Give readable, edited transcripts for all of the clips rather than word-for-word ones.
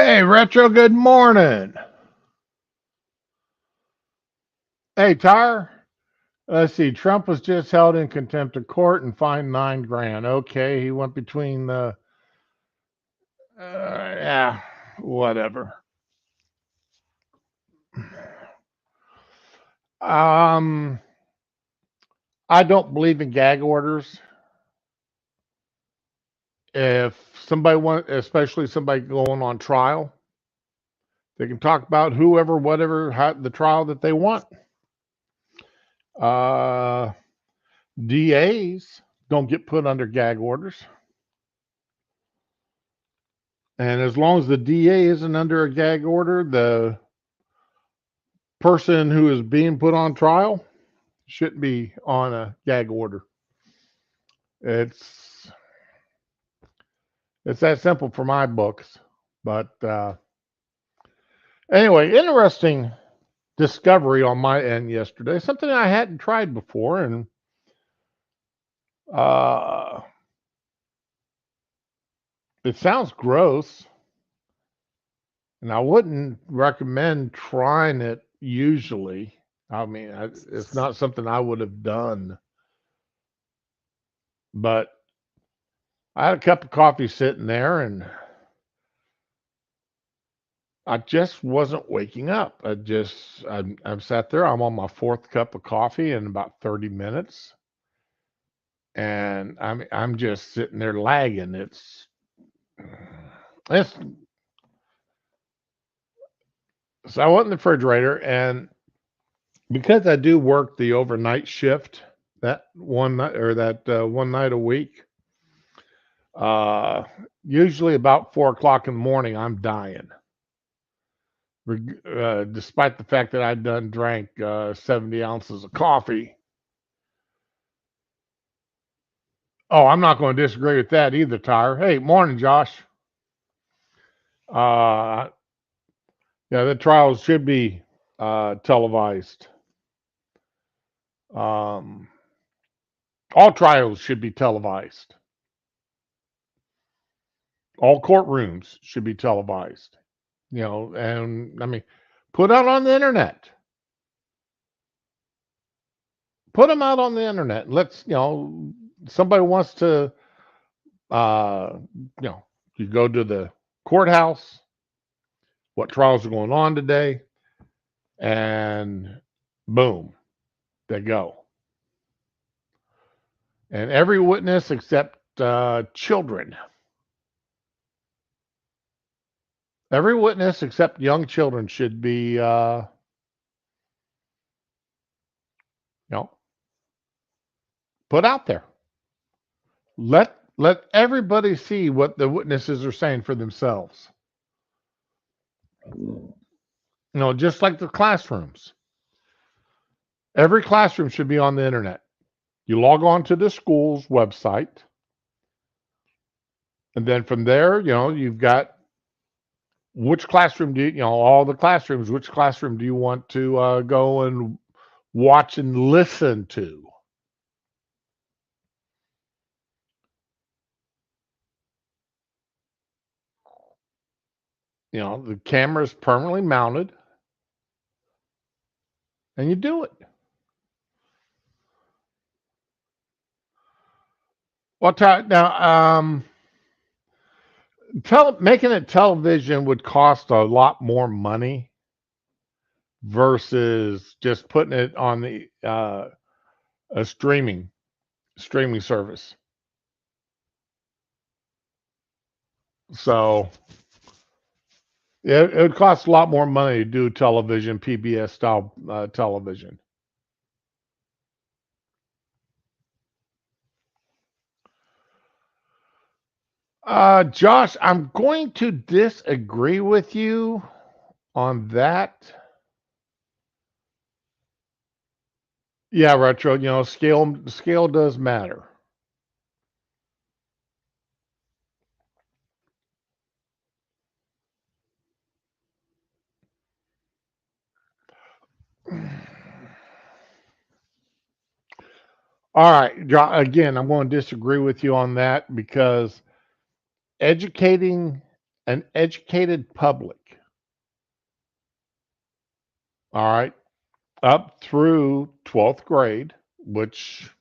Hey, Retro, good morning. Hey, Tyre. Let's see. Trump was just held in contempt of court and fined 9 grand. Okay, he went between the. Yeah, whatever. Um, I don't believe in gag orders. If somebody want, especially somebody going on trial, they can talk about whoever, whatever, the trial that they want. Uh, DAs don't get put under gag orders. And as long as the DA isn't under a gag order, the person who is being put on trial shouldn't be on a gag order. It's it's that simple for my books. But anyway, interesting discovery on my end yesterday. Something I hadn't tried before, and uh, it sounds gross, and I wouldn't recommend trying it usually. I mean, it's not something I would have done, but I had a cup of coffee sitting there, and I just wasn't waking up. I'm sat there. I'm on my fourth cup of coffee in about 30 minutes, and I'm just sitting there lagging. It's so I went in the refrigerator, and because I do work the overnight shift, that one night or that one night a week, uh, usually about 4 o'clock in the morning, I'm dying. Despite the fact that I done drank 70 ounces of coffee. Oh, I'm not going to disagree with that either, Tyre. Hey, morning, Josh. Uh, yeah, the trials should be televised. Um, all trials should be televised. All courtrooms should be televised. And I mean, put out on the internet. Put them out on the internet. Somebody wants to, uh, you go to the courthouse, what trials are going on today, and boom, they go. And every witness except children, every witness except young children should be, know, put out there. Let everybody see what the witnesses are saying for themselves. Just like the classrooms. Every classroom should be on the internet. You log on to the school's website, and then from there, you've got which classroom all the classrooms, which classroom do you want to go and watch and listen to? The camera is permanently mounted, and you do it. Well, now, making it television would cost a lot more money versus just putting it on the a streaming service. So it would cost a lot more money to do television, PBS style television. Josh, I'm going to disagree with you on that. Yeah, retro. Scale does matter. All right, again, I'm going to disagree with you on that because educating an educated public, all right, up through 12th grade, which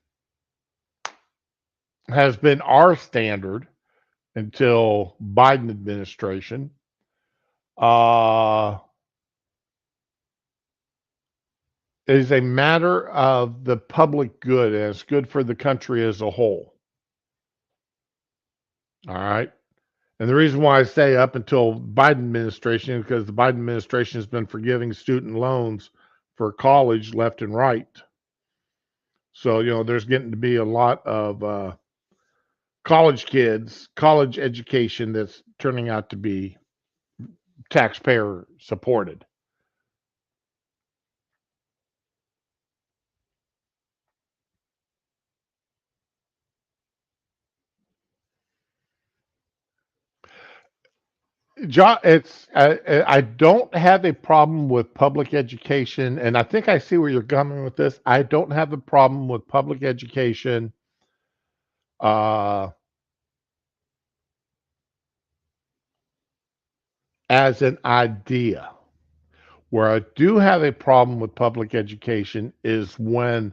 has been our standard until Biden administration, uh, is a matter of the public good, and it's good for the country as a whole. All right. And the reason why I say up until Biden administration is because the Biden administration has been forgiving student loans for college left and right. So, there's getting to be a lot of college kids, college education that's turning out to be taxpayer supported. I don't have a problem with public education, and I think I see where you're coming with this. I don't have a problem with public education uh, as an idea. Where I do have a problem with public education is when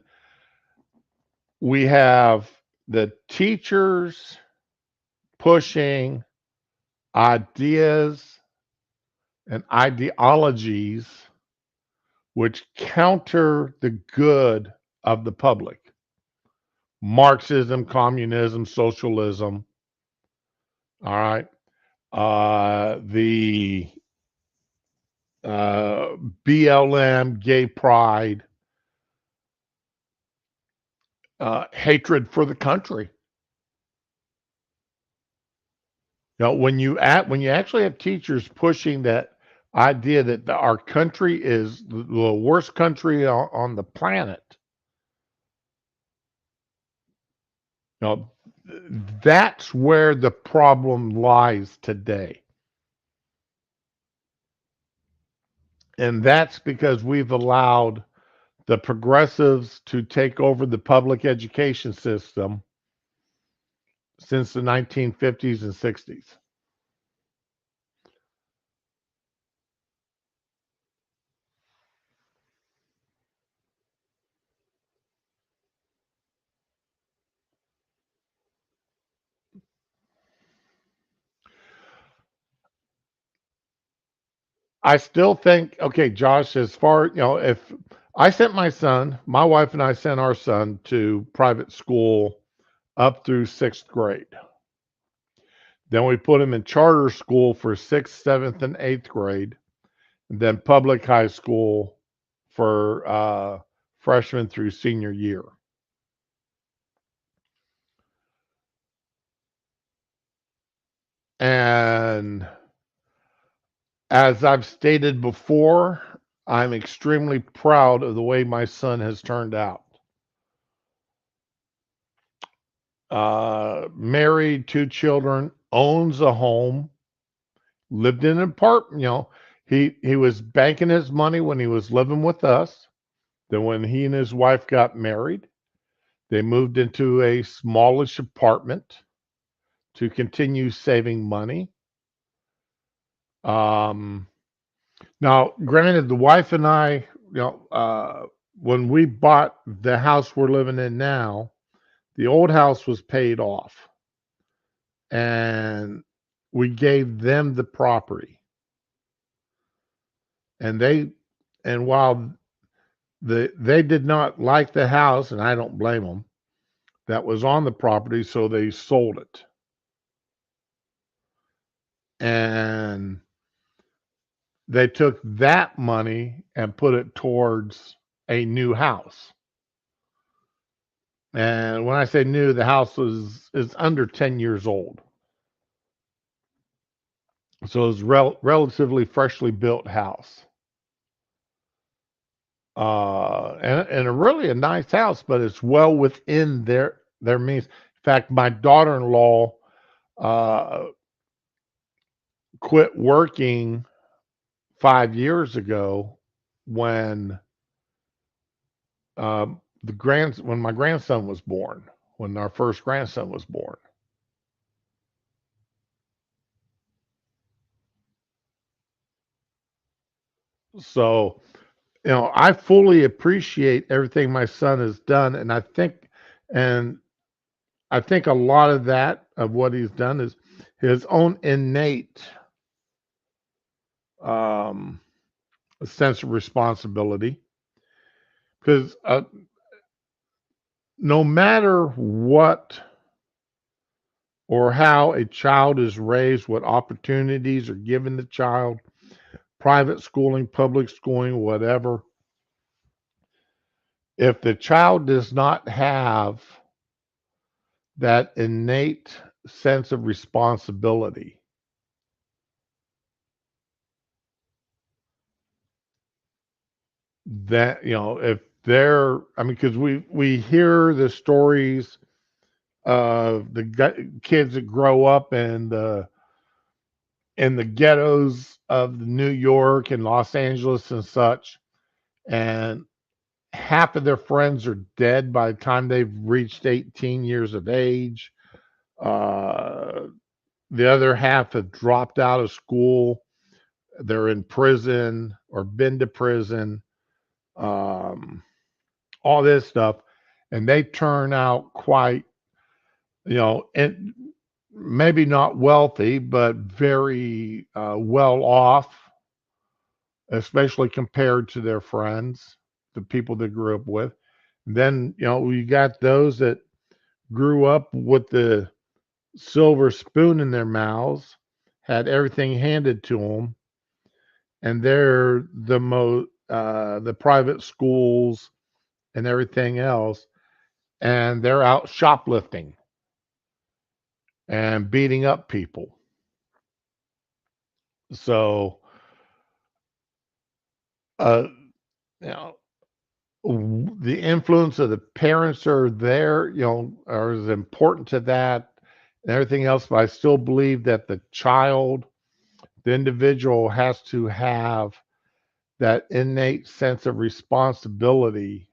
we have the teachers pushing ideas and ideologies which counter the good of the public. Marxism, communism, socialism. All right. The BLM, gay pride, hatred for the country. When you actually have teachers pushing that idea that our country is the worst country on the planet, you know, that's where the problem lies today. And that's because we've allowed the progressives to take over the public education system since the 1950s and 60s. I still think, okay, Josh, as far, if I sent my wife and I sent our son to private school up through 6th grade. Then we put him in charter school for 6th, 7th, and 8th grade, and then public high school for freshman through senior year. And as I've stated before, I'm extremely proud of the way my son has turned out. Married, 2 children, owns a home, lived in an apartment. He was banking his money when he was living with us. Then when he and his wife got married, they moved into a smallish apartment to continue saving money. Now, granted, the wife and I, when we bought the house we're living in now, the old house was paid off, and we gave them the property. And while they did not like the house, and I don't blame them, that was on the property, so they sold it. And they took that money and put it towards a new house. And when I say new, the house is under 10 years old. So it's relatively freshly built house. And a really a nice house, but it's well within their means. In fact, my daughter-in-law quit working 5 years ago when when my grandson was born, when our first grandson was born. So, I fully appreciate everything my son has done, and I think a lot of that of what he's done is his own innate um, sense of responsibility. Because no matter what or how a child is raised, what opportunities are given the child, private schooling, public schooling, whatever, if the child does not have that innate sense of responsibility, that if they're, I mean, because we hear the stories of the kids that grow up in the ghettos of New York and Los Angeles and such, and half of their friends are dead by the time they've reached 18 years of age. Uh, the other half have dropped out of school. They're in prison or been to prison. Um, all this stuff, and they turn out quite, and maybe not wealthy, but very well off, especially compared to their friends, the people they grew up with. Then, you got those that grew up with the silver spoon in their mouths, had everything handed to them, and they're the private schools and everything else, and they're out shoplifting and beating up people. So, uh, you know, the influence of the parents are there, are as important to that and everything else. But I still believe that the individual has to have that innate sense of responsibility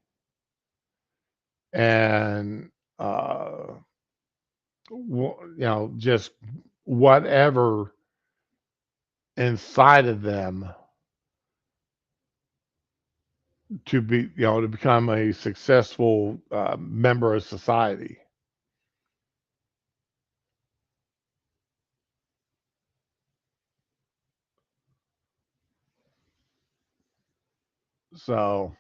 and, uh, just whatever inside of them to become a successful member of society. So,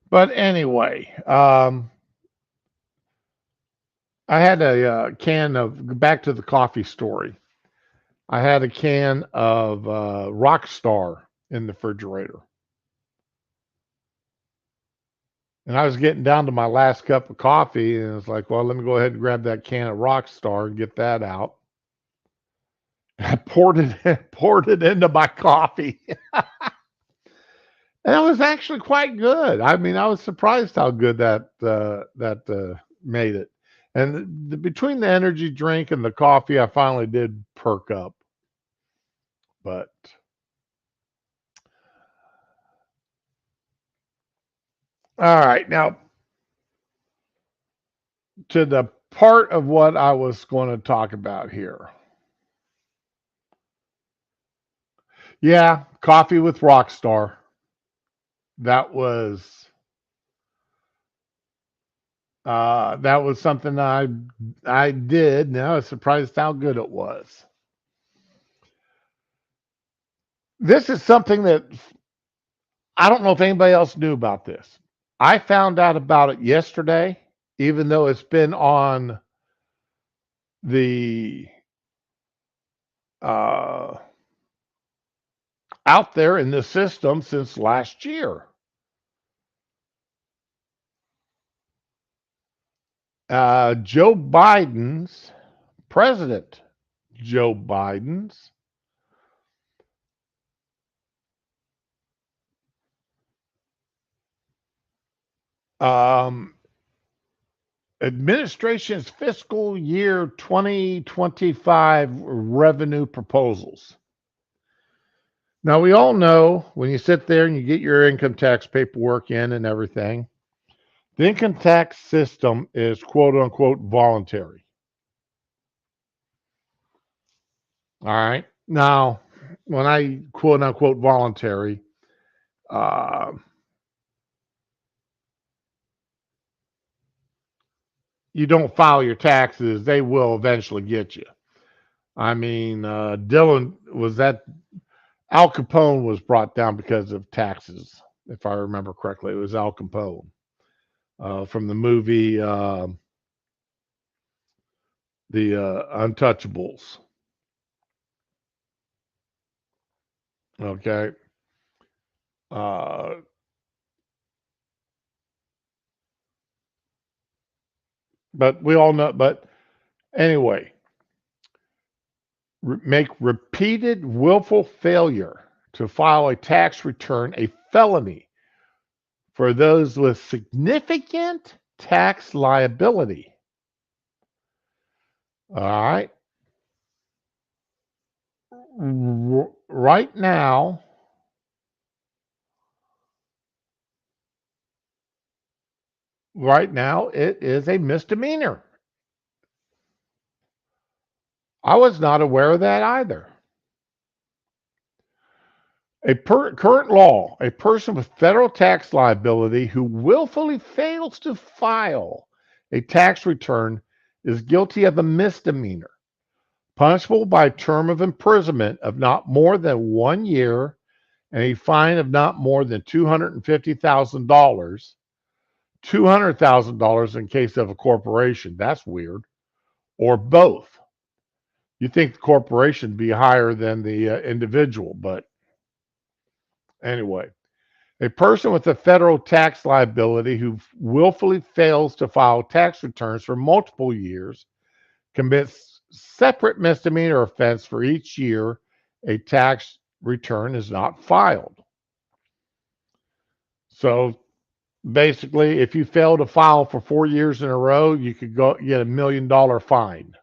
but anyway, I had a can of back to the coffee story. I had a can of Rockstar in the refrigerator, and I was getting down to my last cup of coffee, and it's like, well, let me go ahead and grab that can of Rockstar and get that out. I poured it into my coffee, and it was actually quite good. I mean, I was surprised how good that made it. And between the energy drink and the coffee, I finally did perk up. But all right, now to the part of what I was going to talk about here. Yeah, coffee with Rockstar. That was something I did. Now I was surprised how good it was. This is something that I don't know if anybody else knew about this. I found out about it yesterday, even though it's been on the uh, out there in the system since last year. Joe Biden's President Joe Biden's um, administration's fiscal year 2025 revenue proposals. Now, we all know when you sit there and you get your income tax paperwork in and everything, the income tax system is quote unquote voluntary. All right. Now, when I quote unquote voluntary, uh, you don't file your taxes, they will eventually get you. I mean, Dylan was that Al Capone was brought down because of taxes, if I remember correctly. It was Al Capone from the movie The Untouchables. Okay. Uh, but we all know, but anyway, make repeated willful failure to file a tax return a felony for those with significant tax liability. All right. Right now, it is a misdemeanor. I was not aware of that either. Current law, a person with federal tax liability who willfully fails to file a tax return is guilty of a misdemeanor, punishable by a term of imprisonment of not more than 1 year and a fine of not more than $250,000, $200,000 in case of a corporation. That's weird. Or both. You think the corporation would be higher than the individual, but anyway. A person with a federal tax liability who willfully fails to file tax returns for multiple years commits separate misdemeanor offense for each year a tax return is not filed. So basically, if you fail to file for 4 years in a row, you could go get $1 million fine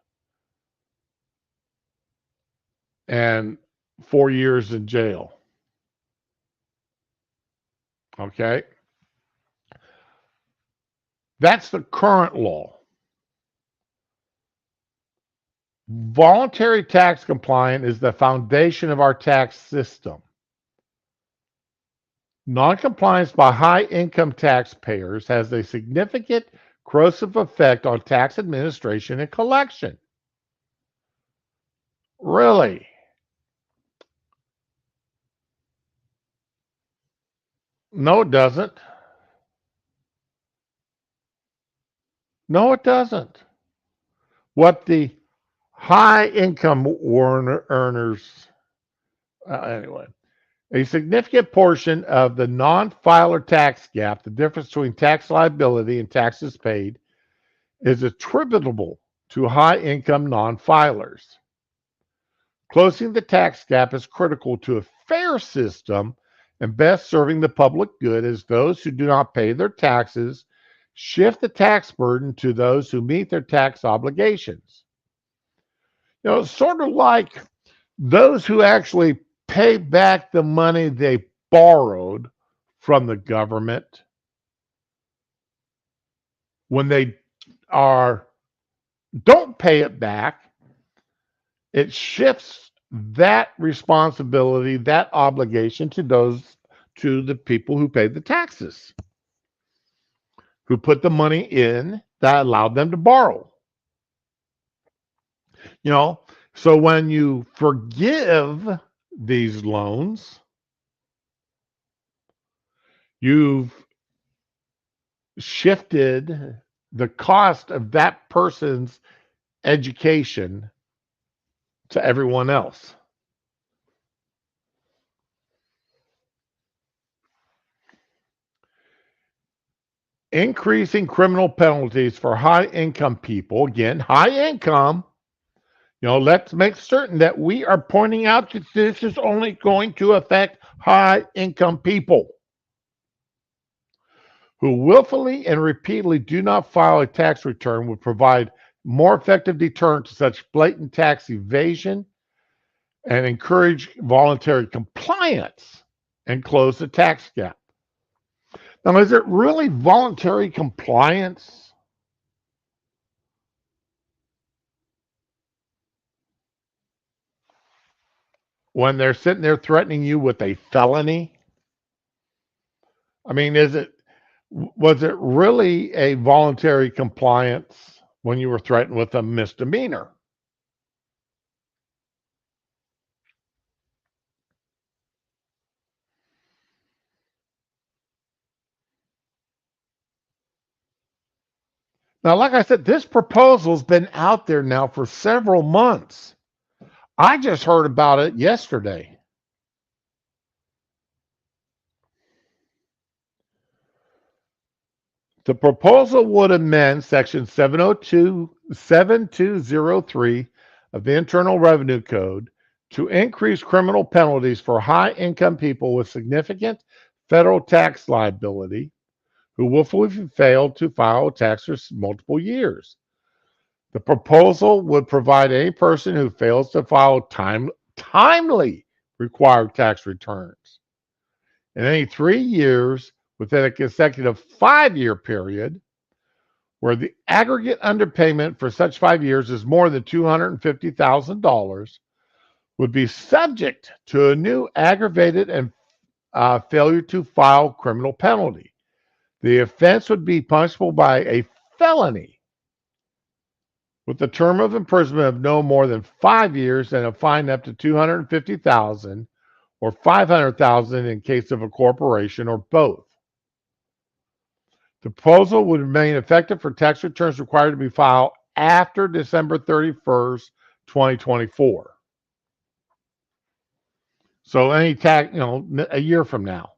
and 4 years in jail. Okay. That's the current law. Voluntary tax compliance is the foundation of our tax system. Noncompliance by high income taxpayers has a significant corrosive effect on tax administration and collection. Really? No, it doesn't. No, it doesn't. What the high income earners, anyway, a significant portion of the non filer tax gap, the difference between tax liability and taxes paid, is attributable to high income non filers. Closing the tax gap is critical to a fair system and best serving the public good as those who do not pay their taxes shift the tax burden to those who meet their tax obligations. It's sort of like those who actually pay back the money they borrowed from the government when they don't pay it back, it shifts that responsibility, that obligation to the people who pay the taxes, who put the money in that allowed them to borrow. So when you forgive these loans, you've shifted the cost of that person's education to everyone else. Increasing criminal penalties for high income people, again, high income, let's make certain that we are pointing out that this is only going to affect high income people who willfully and repeatedly do not file a tax return would provide more effective deterrent to such blatant tax evasion and encourage voluntary compliance and close the tax gap. Now, is it really voluntary compliance? when they're sitting there threatening you with a felony? I mean, was it really a voluntary compliance when you were threatened with a misdemeanor? Now, like I said, this proposal's been out there now for several months. I just heard about it yesterday. The proposal would amend Section 7203 of the Internal Revenue Code to increase criminal penalties for high-income people with significant federal tax liability who willfully failed to file tax for multiple years. The proposal would provide any person who fails to file timely required tax returns in any 3 years within a consecutive 5-year period where the aggregate underpayment for such 5 years is more than $250,000 would be subject to a new aggravated and failure to file criminal penalty. The offense would be punishable by a felony with a term of imprisonment of no more than 5 years and a fine up to $250,000 or $500,000 in case of a corporation or both. The proposal would remain effective for tax returns required to be filed after December 31st, 2024. So any tax, a year from now.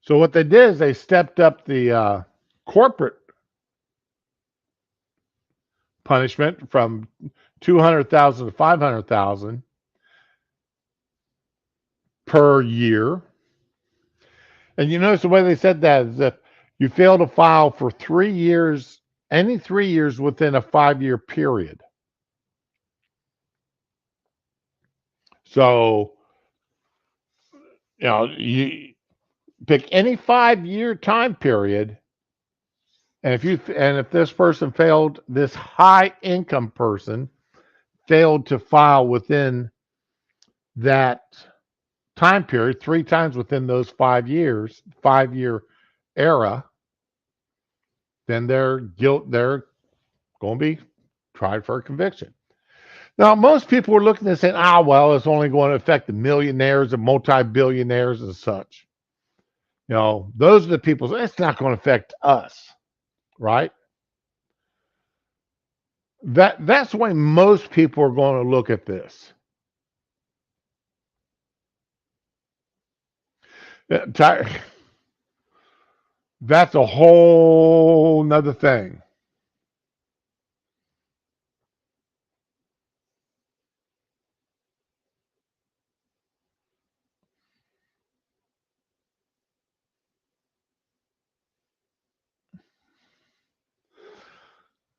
So what they did is they stepped up the corporate punishment from $200,000 to $500,000 per year. And you notice the way they said that is if you fail to file for 3 years, any 3 years within a 5-year period. So, you pick any 5-year time period, and if this person failed, this high income person failed to file within that time period 3 times within those 5 years, 5-year era, then they're going to be tried for a conviction. Now, most people are looking and saying, well, it's only going to affect the millionaires and multi-billionaires and such. Those are the people, it's not going to affect us, right? That's the way most people are going to look at this. That's a whole nother thing.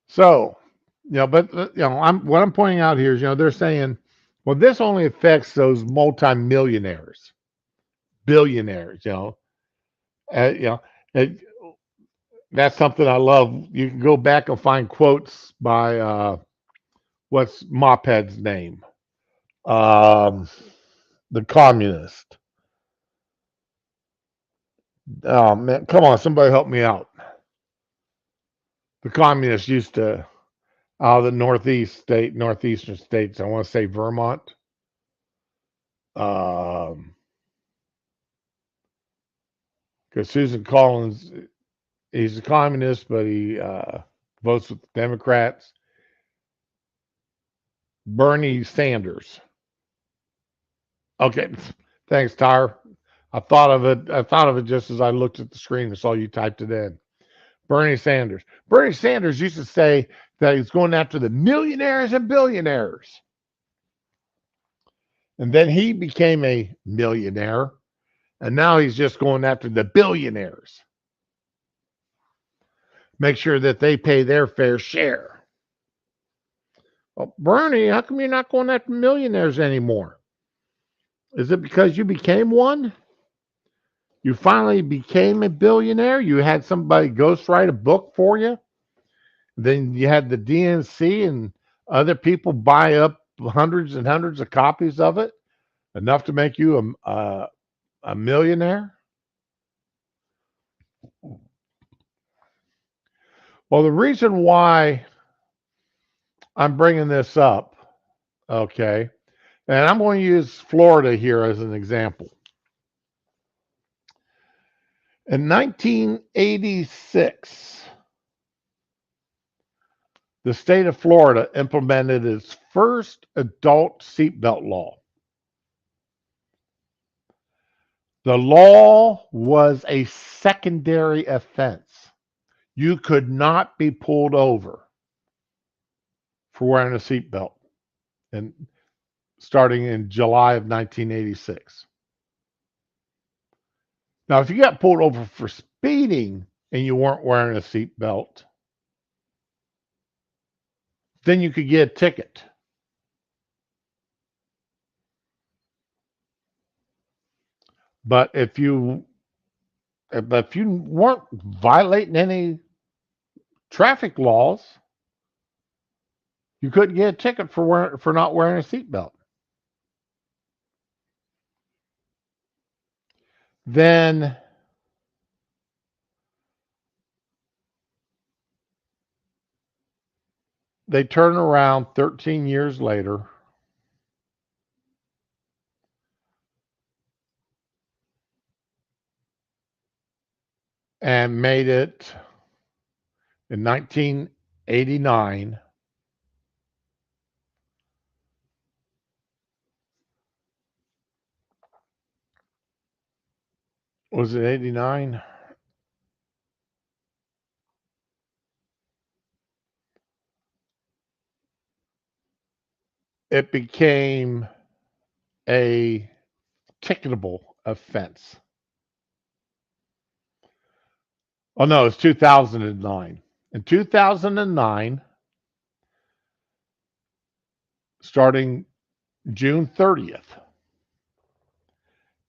So, but what I'm pointing out here is, they're saying, well, this only affects those multimillionaires, billionaires. That's something I love. You can go back and find quotes by what's Mophead's name, the communist. Oh man, come on, somebody help me out. The communists used to the northeastern states. I want to say Vermont. Because Susan Collins, he's a communist, but he votes with the Democrats. Bernie Sanders. Okay, thanks, Tyre. I thought of it just as I looked at the screen and saw you typed it in. Bernie Sanders. Bernie Sanders used to say that he's going after the millionaires and billionaires. And then he became a millionaire, and now he's just going after the billionaires. Make sure that they pay their fair share. Well, Bernie, how come you're not going after millionaires anymore? Is it because you became one? You finally became a billionaire? You had somebody ghostwrite a book for you? Then you had the DNC and other people buy up hundreds and hundreds of copies of it, enough to make you a millionaire. Well, the reason why I'm bringing this up, okay, and I'm going to use Florida here as an example. In 1986, the state of Florida implemented its first adult seatbelt law. The law was a secondary offense. You could not be pulled over for wearing a seatbelt, and starting in July of 1986. Now, if you got pulled over for speeding and you weren't wearing a seatbelt, then you could get a ticket. But if you weren't violating any traffic laws, you couldn't get a ticket for not wearing a seatbelt. Then they turn around 13 years later and made it in 1989 was it 89? It became a ticketable offense. Oh no, it's 2009. In 2009, starting June 30th,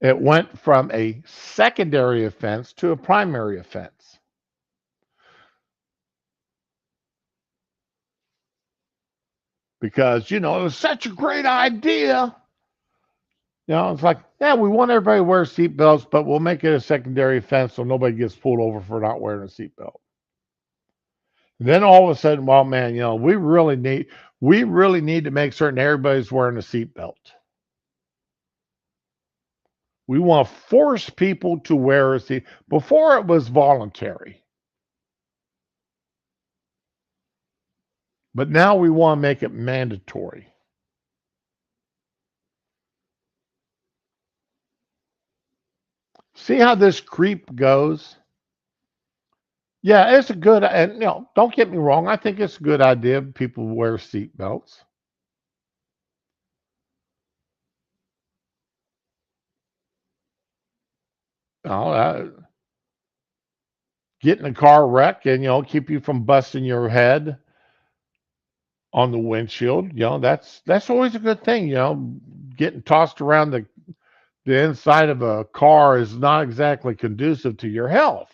it went from a secondary offense to a primary offense. Because, it was such a great idea. It's like, yeah, we want everybody to wear seatbelts, but we'll make it a secondary offense so nobody gets pulled over for not wearing a seatbelt. Then all of a sudden, well, man, we really need to make certain everybody's wearing a seatbelt. We want to force people to wear a seat. Before it was voluntary. But now we want to make it mandatory. See how this creep goes? Yeah, it's a good, and don't get me wrong. I think it's a good idea people wear seatbelts. Get in a car wreck and keep you from busting your head on the windshield. That's always a good thing. Getting tossed around the inside of a car is not exactly conducive to your health.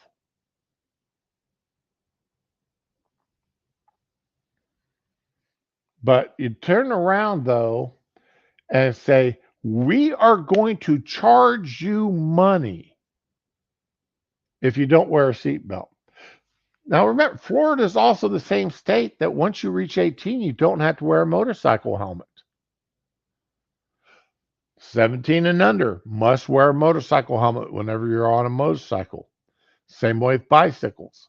But you turn around though and say, we are going to charge you money if you don't wear a seatbelt. Now remember, Florida is also the same state that once you reach 18, you don't have to wear a motorcycle helmet. 17 and under must wear a motorcycle helmet whenever you're on a motorcycle. Same way with bicycles.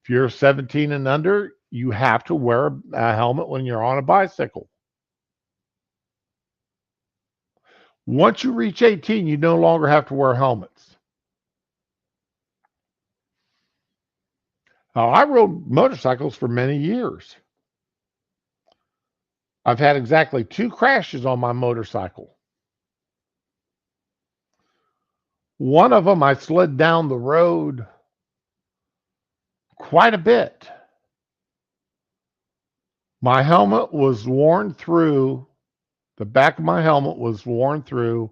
If you're 17 and under, you have to wear a helmet when you're on a bicycle. Once you reach 18, you no longer have to wear helmets. Now, I rode motorcycles for many years. I've had exactly 2 crashes on my motorcycle. One of them, I slid down the road quite a bit. My helmet was worn through. The back of my helmet was worn through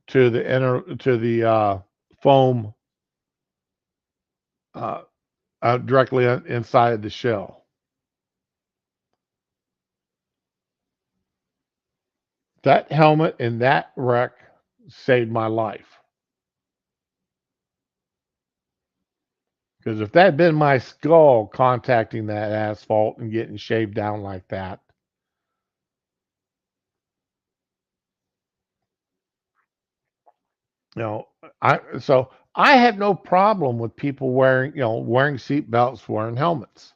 to the foam directly inside the shell. That helmet in that wreck saved my life. Because if that had been my skull contacting that asphalt and getting shaved down like that, you know, I have no problem with people wearing seat belts, wearing helmets.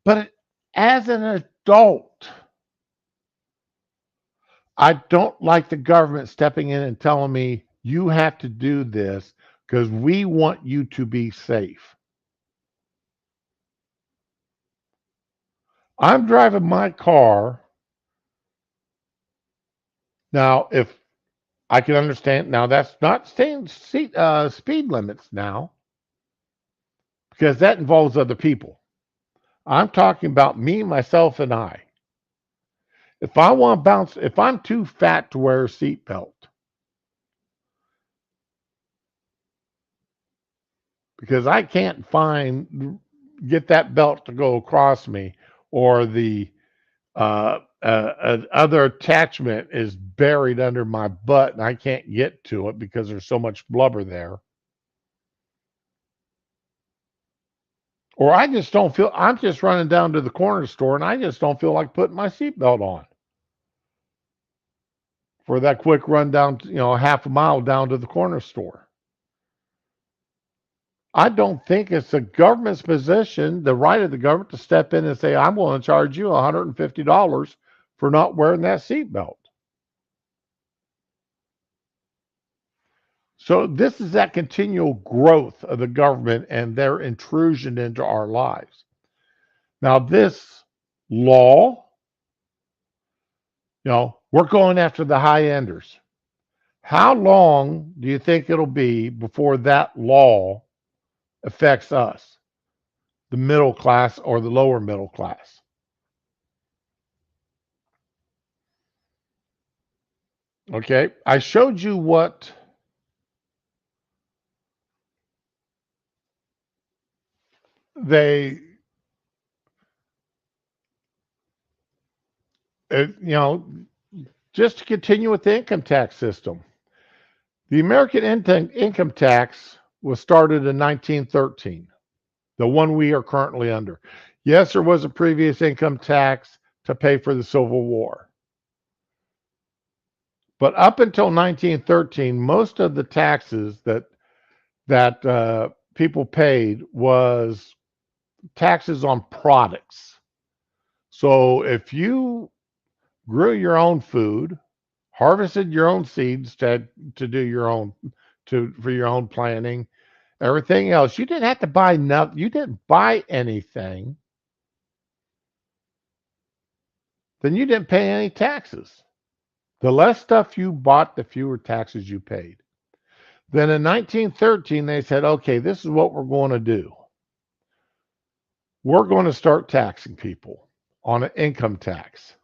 But as an adult, I don't like the government stepping in and telling me you have to do this because we want you to be safe. I'm driving my car now. If I can understand now, that's not staying speed limits now because that involves other people. I'm talking about me, myself, and I. If I want to bounce, if I'm too fat to wear a seatbelt because I can't get that belt to go across me, or the other attachment is buried under my butt and I can't get to it because there's so much blubber there. Or I just don't feel, I'm just running down to the corner store and I just don't feel like putting my seatbelt on for that quick run down, half a mile down to the corner store. I don't think it's the government's position, the right of the government to step in and say, I'm going to charge you $150 for not wearing that seatbelt. So this is that continual growth of the government and their intrusion into our lives. Now, this law, we're going after the high enders. How long do you think it'll be before that law affects us, the middle class or the lower middle class? Okay, I showed you what they, just to continue with the income tax system. The American income tax was started in 1913, the one we are currently under. Yes, there was a previous income tax to pay for the Civil War. But up until 1913, most of the taxes that people paid was taxes on products. So if you grew your own food, harvested your own seeds to do your own for your own planting, everything else, you didn't have to buy nothing. You didn't buy anything, then you didn't pay any taxes. The less stuff you bought, the fewer taxes you paid. Then in 1913, they said, okay, this is what we're going to do. We're going to start taxing people on an income tax.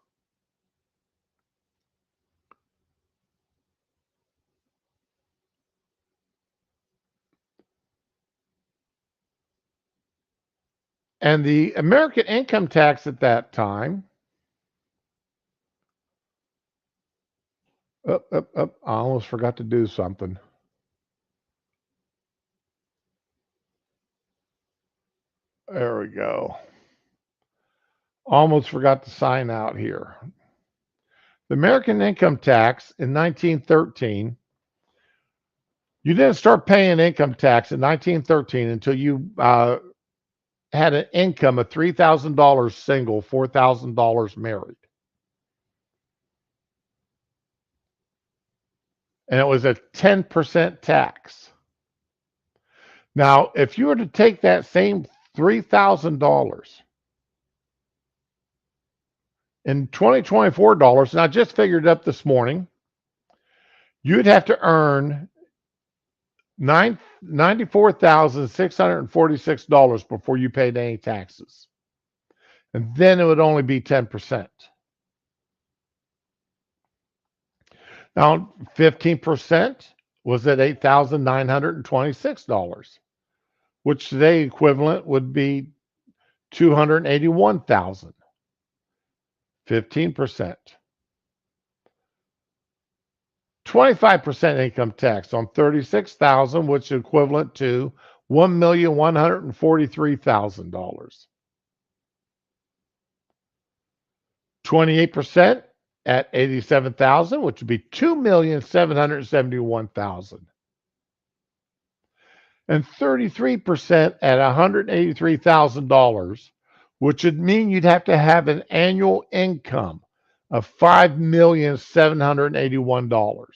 And the American income tax at that time, I almost forgot to do something. There we go. Almost forgot to sign out here. The American income tax in 1913, you didn't start paying income tax in 1913 until you had an income of $3,000 single, $4,000 married. And it was a 10% tax. Now, if you were to take that same $3,000 in 2024 dollars, and I just figured it up this morning, you'd have to earn $94,646 before you paid any taxes. And then it would only be 10%. Now, 15% was at $8,926, which today equivalent would be $281,000. 15%. 25% income tax on 36,000, which is equivalent to $1,143,000. 28% at 87,000, which would be $2,771,000. And 33% at $183,000, which would mean you'd have to have an annual income of $5,781,000.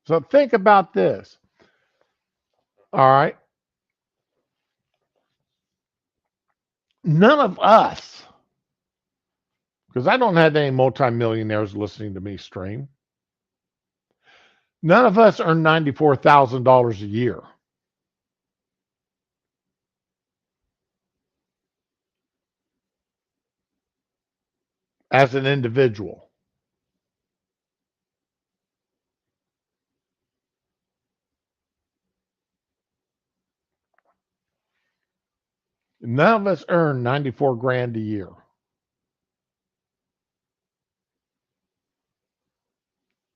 So think about this. All right. None of us, because I don't have any multimillionaires listening to me stream, none of us earn $94,000 a year. As an individual. None of us earn 94 grand a year.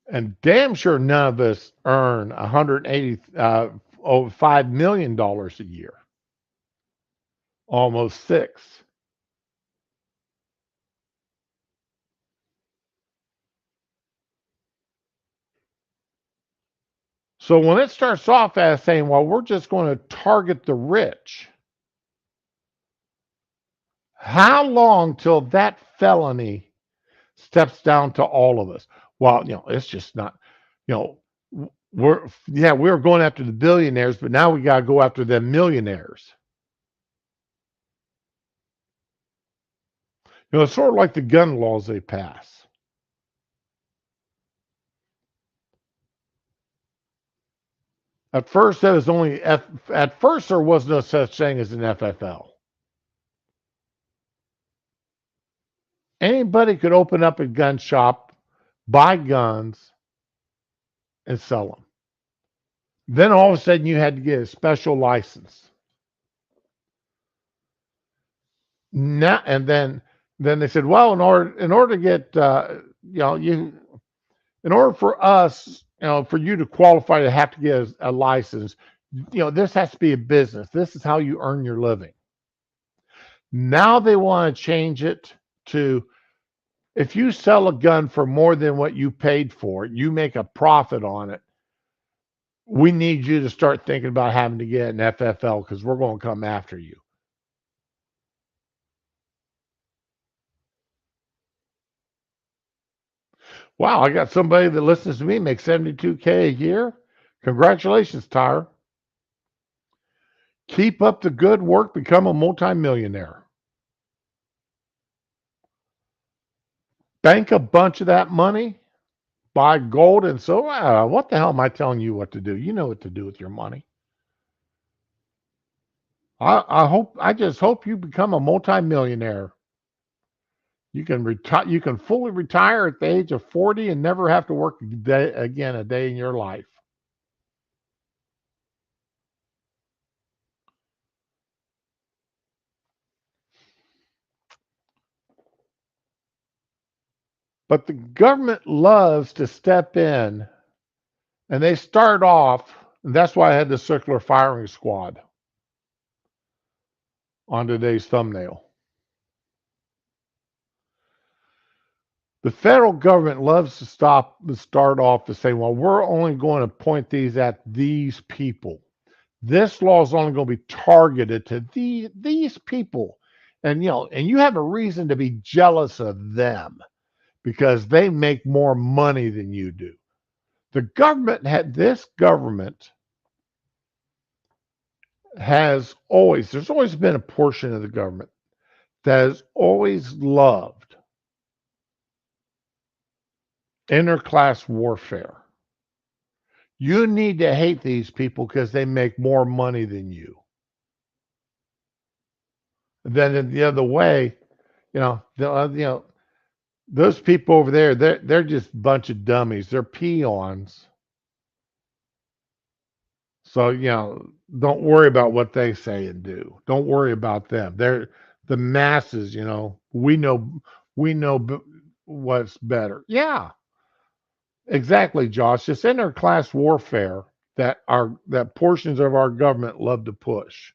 And damn sure none of us earn $5 million a year. Almost six. So when it starts off as saying, well, we're just going to target the rich, how long till that felony steps down to all of us? Well, it's just not, we're going after the billionaires, but now we got to go after the millionaires. It's sort of like the gun laws they pass. At first, there was there was no such thing as an FFL. Anybody could open up a gun shop, buy guns, and sell them. Then all of a sudden, you had to get a special license. Now and then they said, well, in order to get in order for us, for you to qualify to have to get a license, this has to be a business. This is how you earn your living. Now they want to change it to, if you sell a gun for more than what you paid for it, you make a profit on it. We need you to start thinking about having to get an FFL because we're going to come after you. Wow, I got somebody that listens to me makes $72K a year. Congratulations, Tyre. Keep up the good work, become a multimillionaire. Bank a bunch of that money, buy gold and silver. What the hell am I telling you what to do? You know what to do with your money. I just hope you become a multimillionaire. You can fully retire at the age of 40 and never have to work a day in your life. But the government loves to step in, and they start off, and that's why I had the circular firing squad on today's thumbnail. The federal government loves to start off to say, well, we're only going to point these at these people. This law is only going to be targeted to these people. And you have a reason to be jealous of them because they make more money than you do. This government has there's always been a portion of the government that has always loved interclass warfare. You need to hate these people because they make more money than you. Then in the other way, Those people over there, they're just a bunch of dummies. They're peons. So, don't worry about what they say and do. Don't worry about them. They're the masses, we know what's better. Yeah, exactly, Josh. It's interclass warfare that portions of our government love to push.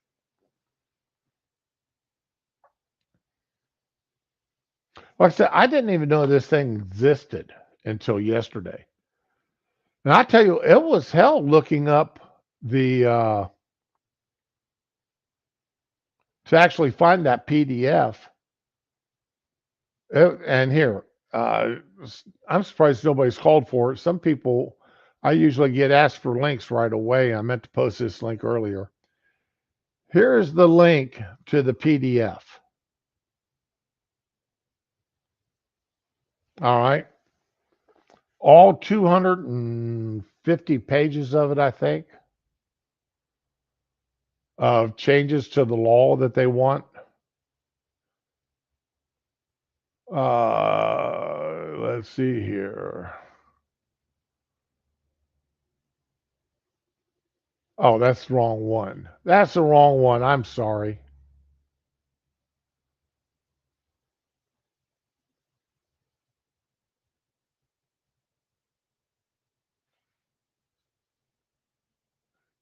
Like I said, I didn't even know this thing existed until yesterday. And I tell you, it was hell looking up the to actually find that PDF. And here, uh, I'm surprised nobody's called for it. Some people, I usually get asked for links right away. I meant to post this link earlier. Here's the link to the PDF. All right. All 250 pages of it, I think, of changes to the law that they want. Let's see here. Oh, that's the wrong one. That's the wrong one. I'm sorry.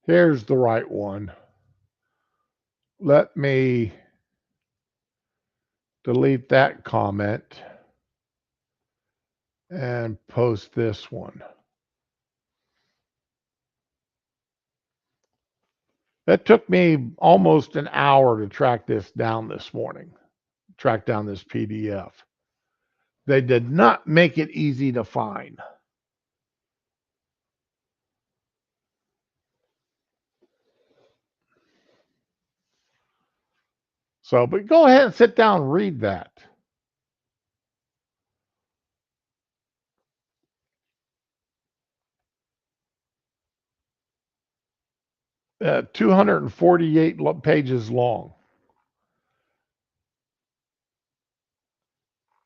Here's the right one. Let me delete that comment and post this one. It took me almost an hour to track this down this morning, track down this PDF. They did not make it easy to find. So, but go ahead and sit down and read that. 248 pages long.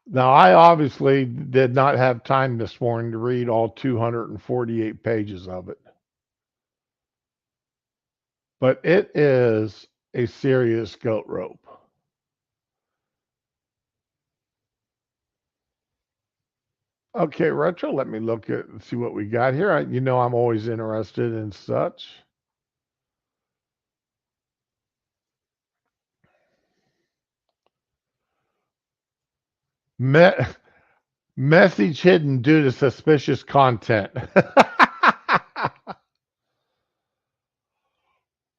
Now, I obviously did not have time this morning to read all 248 pages of it, but it is a serious goat rope. Okay, Retro, let me look at and see what we got here. I'm always interested in such. Me- message hidden due to suspicious content.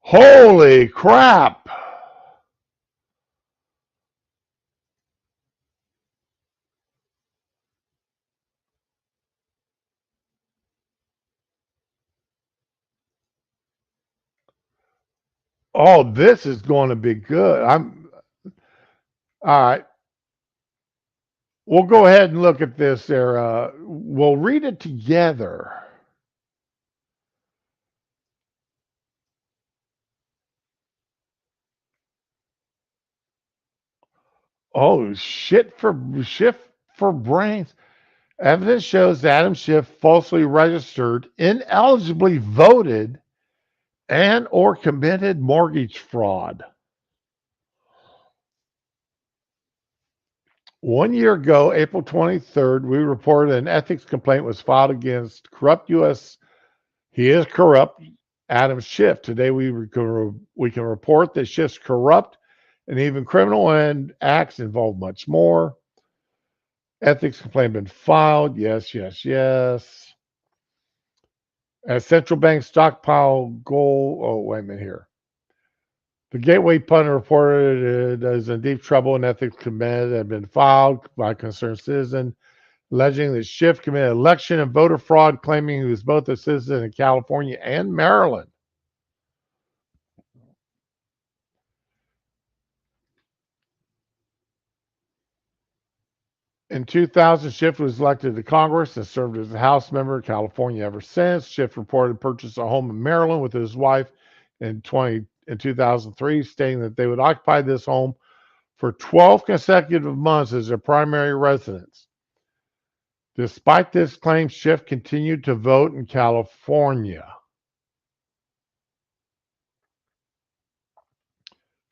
Holy crap! Oh, this is going to be good. All right. We'll go ahead and look at this there. We'll read it together. Oh, shift for brains. Evidence shows Adam Schiff falsely registered, ineligibly voted, and or committed mortgage fraud. 1 year ago, April 23rd, we reported an ethics complaint was filed against corrupt U.S. He is corrupt, Adam Schiff. Today, we can report that Schiff's corrupt and even criminal and acts involve much more. Ethics complaint been filed. Yes, yes, yes. As central bank stockpile gold. Oh, wait a minute here. The Gateway Pundit reported it is in deep trouble and ethics complaint had been filed by a concerned citizen alleging that Schiff committed election and voter fraud, claiming he was both a citizen in California and Maryland. In 2000, Schiff was elected to Congress and served as a House member in California ever since. Schiff reported purchased a home in Maryland with his wife in 2003, stating that they would occupy this home for 12 consecutive months as their primary residence. Despite this claim, Schiff continued to vote in California.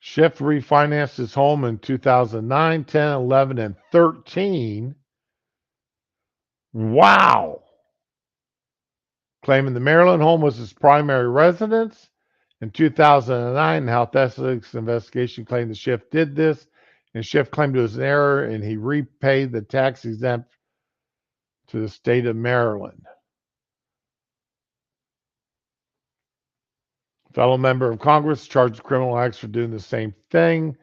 Schiff refinanced his home in 2009, 10, 11, and 13. Wow. Claiming the Maryland home was his primary residence. In 2009, the health ethics investigation claimed that Schiff did this, and Schiff claimed it was an error, and he repaid the tax exempt to the state of Maryland. Fellow member of Congress charged with criminal acts for doing the same thing.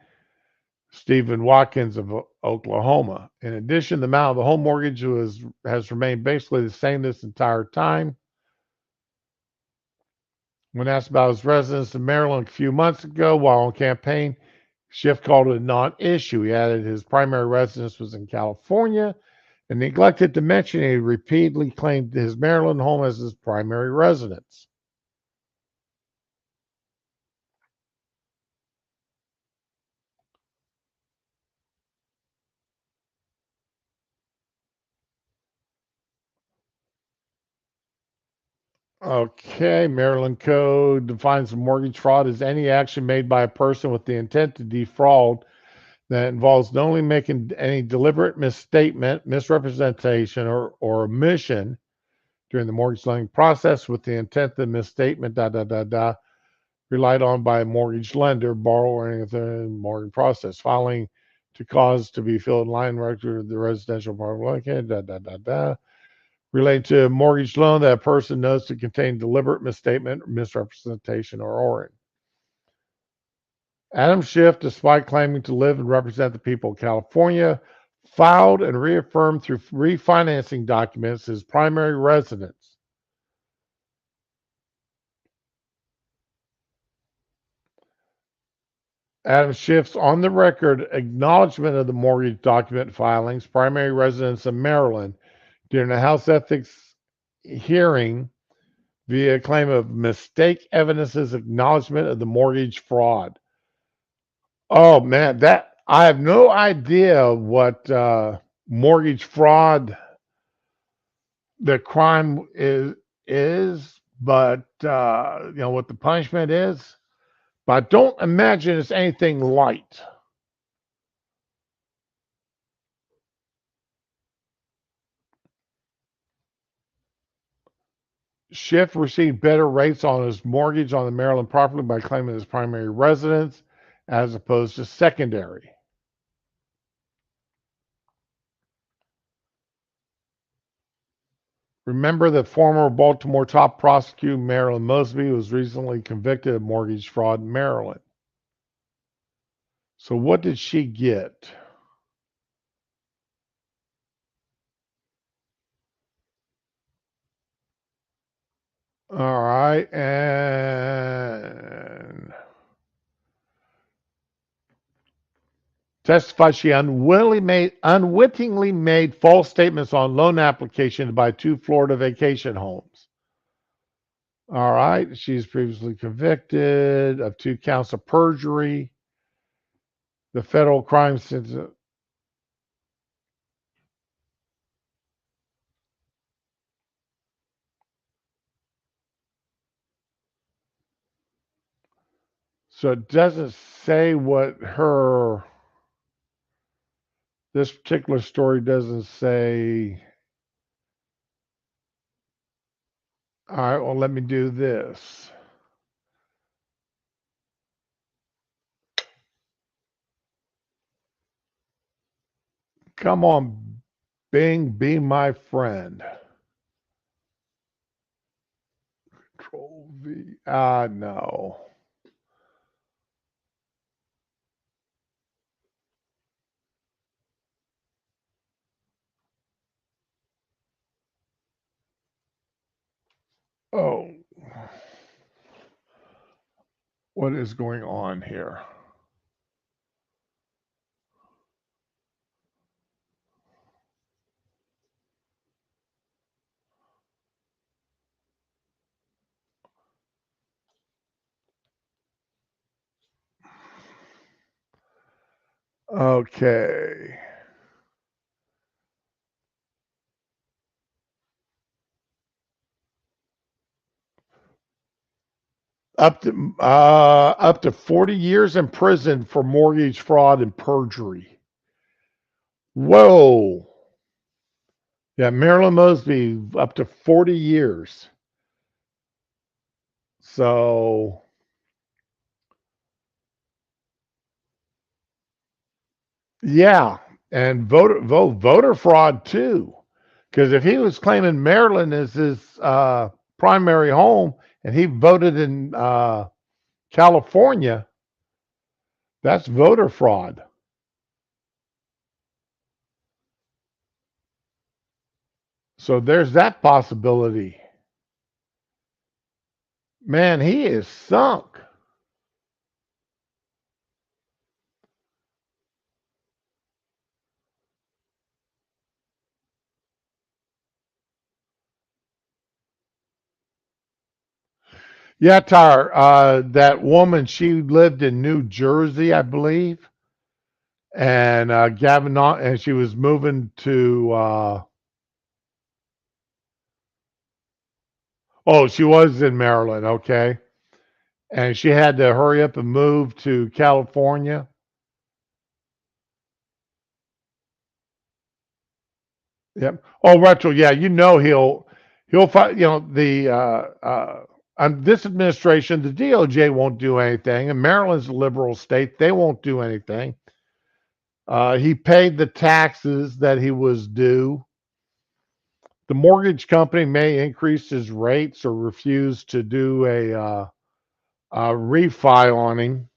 Stephen Watkins of Oklahoma. In addition, the amount of the home mortgage has remained basically the same this entire time. When asked about his residence in Maryland a few months ago while on campaign, Schiff called it a non-issue. He added his primary residence was in California and neglected to mention he repeatedly claimed his Maryland home as his primary residence. Okay, Maryland Code defines mortgage fraud as any action made by a person with the intent to defraud that involves not only making any deliberate misstatement, misrepresentation, or omission during the mortgage lending process with the intent that misstatement, relied on by a mortgage lender, borrower, or anything mortgage process, filing to cause to be filled in line record of the residential mortgage, relating to a mortgage loan that a person knows to contain deliberate misstatement, misrepresentation, or omission. Adam Schiff, despite claiming to live and represent the people of California, filed and reaffirmed through refinancing documents his primary residence. Adam Schiff's on the record acknowledgement of the mortgage document filings, primary residence in Maryland, during a House Ethics hearing via claim of mistake evidences acknowledgement of the mortgage fraud. Oh man, that I have no idea what mortgage fraud the crime is, but what the punishment is. But I don't imagine it's anything light. Schiff received better rates on his mortgage on the Maryland property by claiming his primary residence as opposed to secondary. Remember that former Baltimore top prosecutor Marilyn Mosby was recently convicted of mortgage fraud in Maryland. So what did she get? All right, and testified she unwittingly made false statements on loan application to buy 2 Florida vacation homes. All right, she's previously convicted of 2 counts of perjury. The federal crime sentence. So it doesn't say what this particular story doesn't say. All right, well, let me do this. Come on, Bing, be my friend. Control V. No. Oh, what is going on here? Okay. Up to 40 years in prison for mortgage fraud and perjury. Whoa. Yeah, Marilyn Mosby up to 40 years. So yeah, and voter fraud too. Because if he was claiming Maryland as his primary home and he voted in California, that's voter fraud. So there's that possibility. Man, he is sunk. Yeah, Tar, that woman, she lived in New Jersey, I believe, and and she was moving to. Oh, she was in Maryland, okay, and she had to hurry up and move to California. Yep. Oh, retro. Yeah, he'll fight. This administration, the DOJ won't do anything, and Maryland's a liberal state; they won't do anything. He paid the taxes that he was due. The mortgage company may increase his rates or refuse to do a refi on him.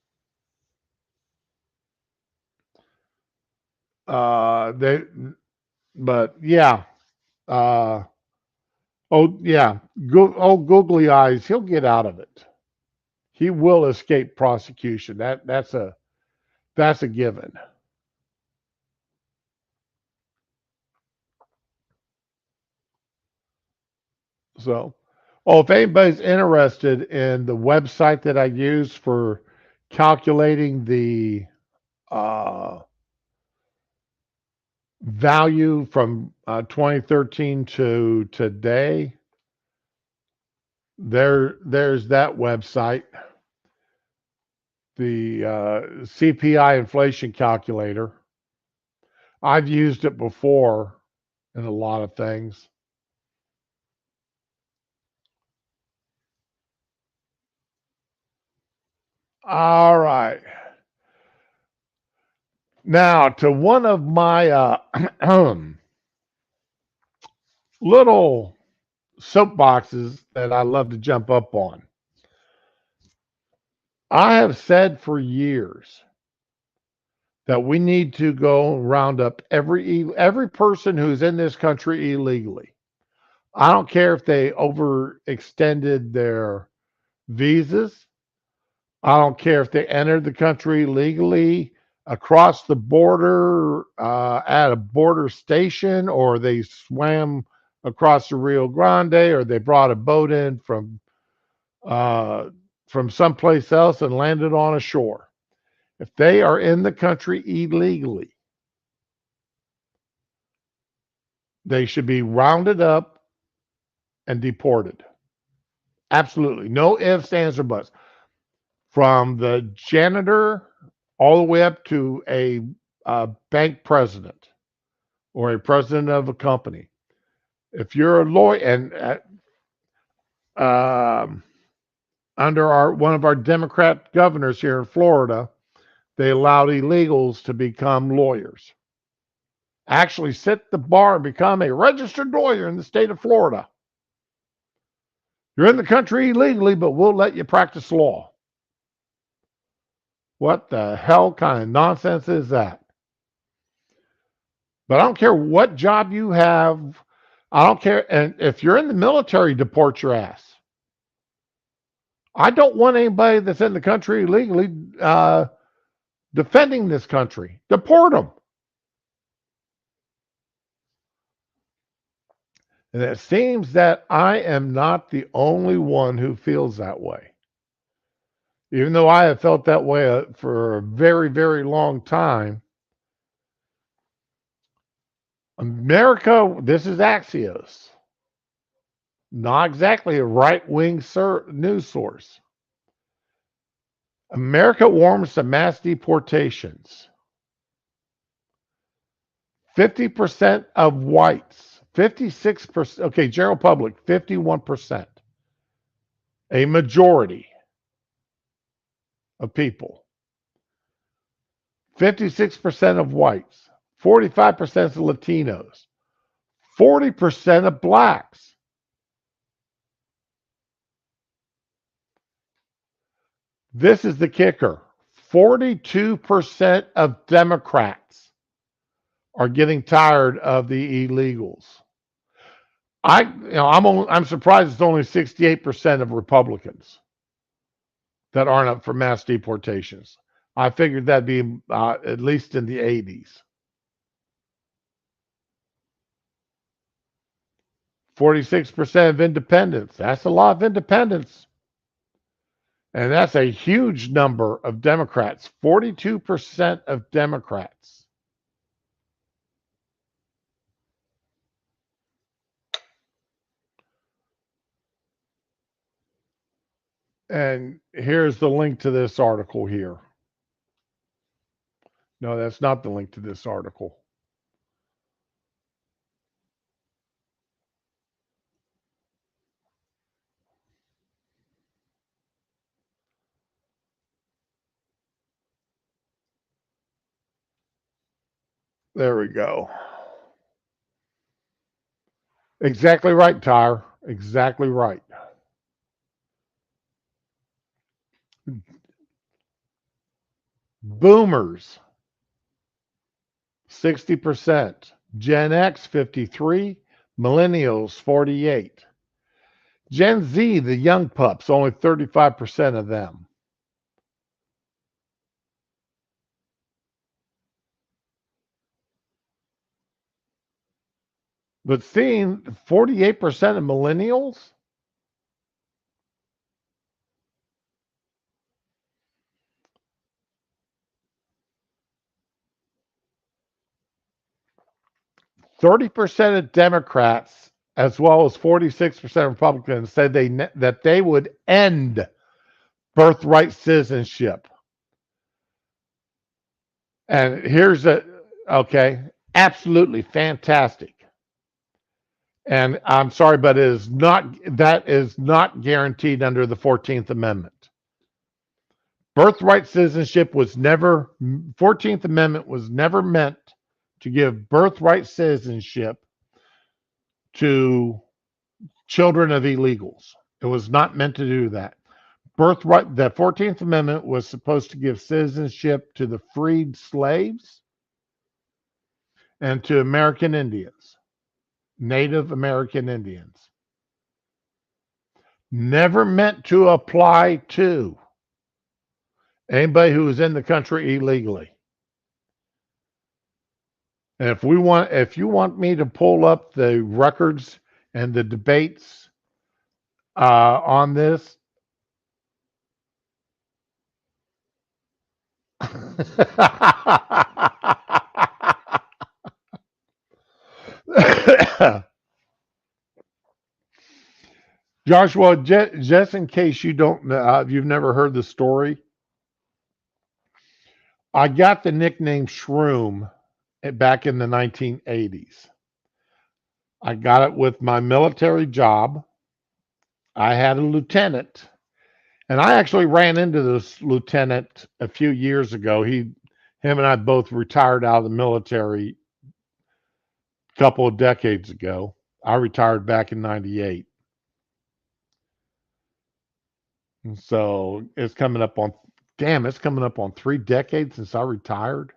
They, but yeah. Uh, oh yeah. Googly eyes. He'll get out of it. He will escape prosecution. That's a given. So, if anybody's interested in the website that I use for calculating the uh, value from 2013 to today, there's that website, the CPI inflation calculator. I've used it before in a lot of things. All right. Now to one of my little soapboxes that I love to jump up on. I have said for years that we need to go round up every person who's in this country illegally. I don't care if they overextended their visas. I don't care if they entered the country legally across the border at a border station, or they swam across the Rio Grande, or they brought a boat in uh, from someplace else and landed on a shore. If they are in the country illegally, they should be rounded up and deported. Absolutely. No ifs, ands, or buts. From the janitor all the way up to a bank president or a president of a company. If you're a lawyer, and um, under one of our Democrat governors here in Florida, they allowed illegals to become lawyers. Actually, sit the bar and become a registered lawyer in the state of Florida. You're in the country illegally, but we'll let you practice law. What the hell kind of nonsense is that? But I don't care what job you have. I don't care. And if you're in the military, deport your ass. I don't want anybody that's in the country illegally defending this country. Deport them. And it seems that I am not the only one who feels that way. Even though I have felt that way for a very, very long time. America, this is Axios, not exactly a right wing news source. America warms to mass deportations. 50% of whites, 56%, okay, general public, 51%, a majority of people. 56% of whites, 45% of Latinos, 40% of blacks. This is the kicker. 42% of Democrats are getting tired of the illegals. I'm surprised it's only 68% of Republicans that aren't up for mass deportations. I figured that'd be at least in the 80s. 46% of independents. That's a lot of independents. And that's a huge number of Democrats. 42% of Democrats. And here's the link to this article here. No, that's not the link to this article. There we go. Exactly right, Tyre. Exactly right. Boomers, 60%. Gen X, 53. Millennials, 48. Gen Z, the young pups, only 35% of them. But seeing 48% of millennials, %30 of Democrats, as well as 46% of Republicans, said that they would end birthright citizenship. And here's absolutely fantastic. And I'm sorry, but that is not guaranteed under the 14th Amendment. Birthright citizenship 14th Amendment was never meant to give birthright citizenship to children of illegals. It was not meant to do that. The 14th Amendment was supposed to give citizenship to the freed slaves and to American Indians, Native American Indians. Never meant to apply to anybody who is in the country illegally. And if you want me to pull up the records and the debates on this, Joshua, just in case you don't know, you've never heard the story, I got the nickname Shroom back in the 1980s. I got it with my military job. I had a lieutenant, and I actually ran into this lieutenant a few years ago. Him and I both retired out of the military a couple of decades ago. I retired back in 98. And so it's coming up on 3 decades since I retired.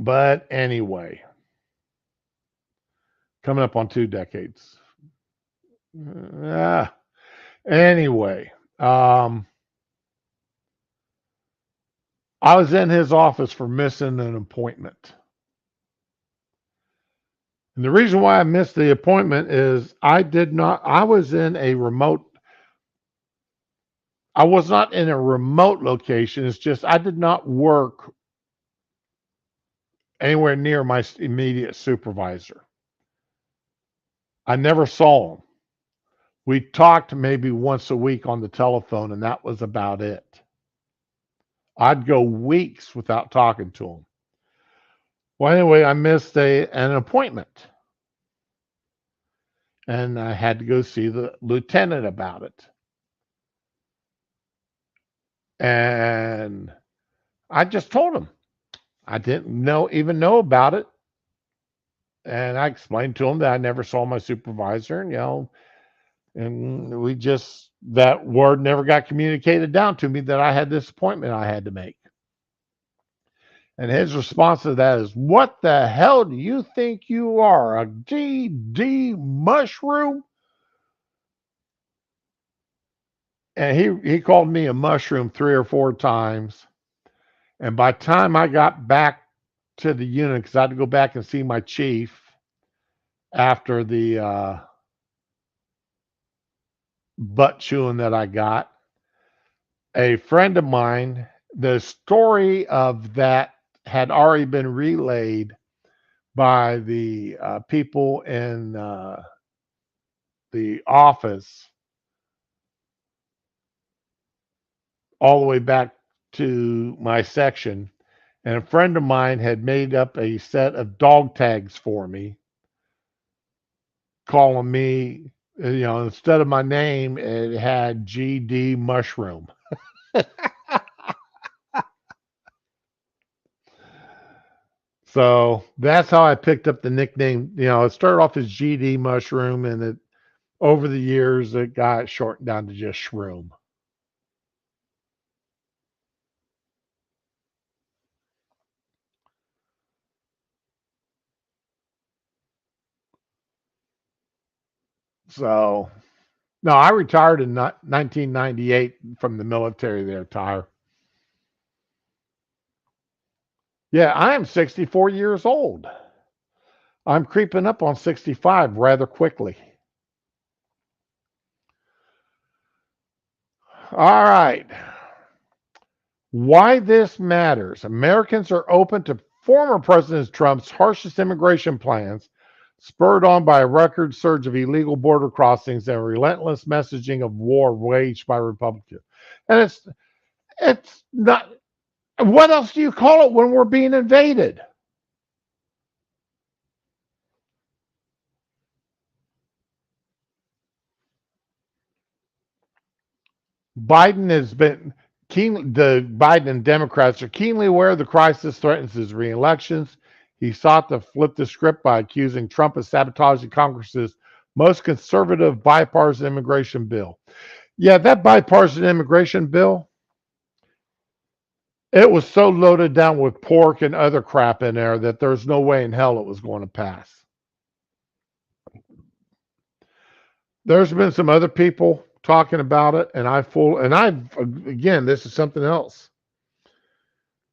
But anyway, coming up on 2 decades. Anyway, I was in his office for missing an appointment. And the reason why I missed the appointment is I was not in a remote location. It's just I did not work anywhere near my immediate supervisor. I never saw him. We talked maybe once a week on the telephone, and that was about it. I'd go weeks without talking to him. Well, anyway, I missed an appointment, and I had to go see the lieutenant about it. And I just told him I didn't even know about it, and I explained to him that I never saw my supervisor, and we just that word never got communicated down to me that I had this appointment I had to make. And his response to that is, "What the hell do you think you are, a GD mushroom?" And he called me a mushroom 3 or 4 times. And by the time I got back to the unit, because I had to go back and see my chief after the butt chewing that I got, a friend of mine, the story of that had already been relayed by the people in the office all the way back to my section. And a friend of mine had made up a set of dog tags for me, calling me, instead of my name, it had GD Mushroom. So that's how I picked up the nickname. It started off as GD Mushroom, and over the years it got shortened down to just Shroom. So no, I retired in 1998 from the military there, Tyre. Yeah, I am 64 years old. I'm creeping up on 65 rather quickly. All right. Why this matters. Americans are open to former President Trump's harshest immigration plans, spurred on by a record surge of illegal border crossings and relentless messaging of war waged by Republicans. And it's not, what else do you call it when we're being invaded? Biden has been the Biden and Democrats are keenly aware the crisis threatens his reelections. He sought to flip the script by accusing Trump of sabotaging Congress's most conservative bipartisan immigration bill. Yeah, that bipartisan immigration bill, it was so loaded down with pork and other crap in there that there's no way in hell it was going to pass. There's been some other people talking about it, and again, this is something else.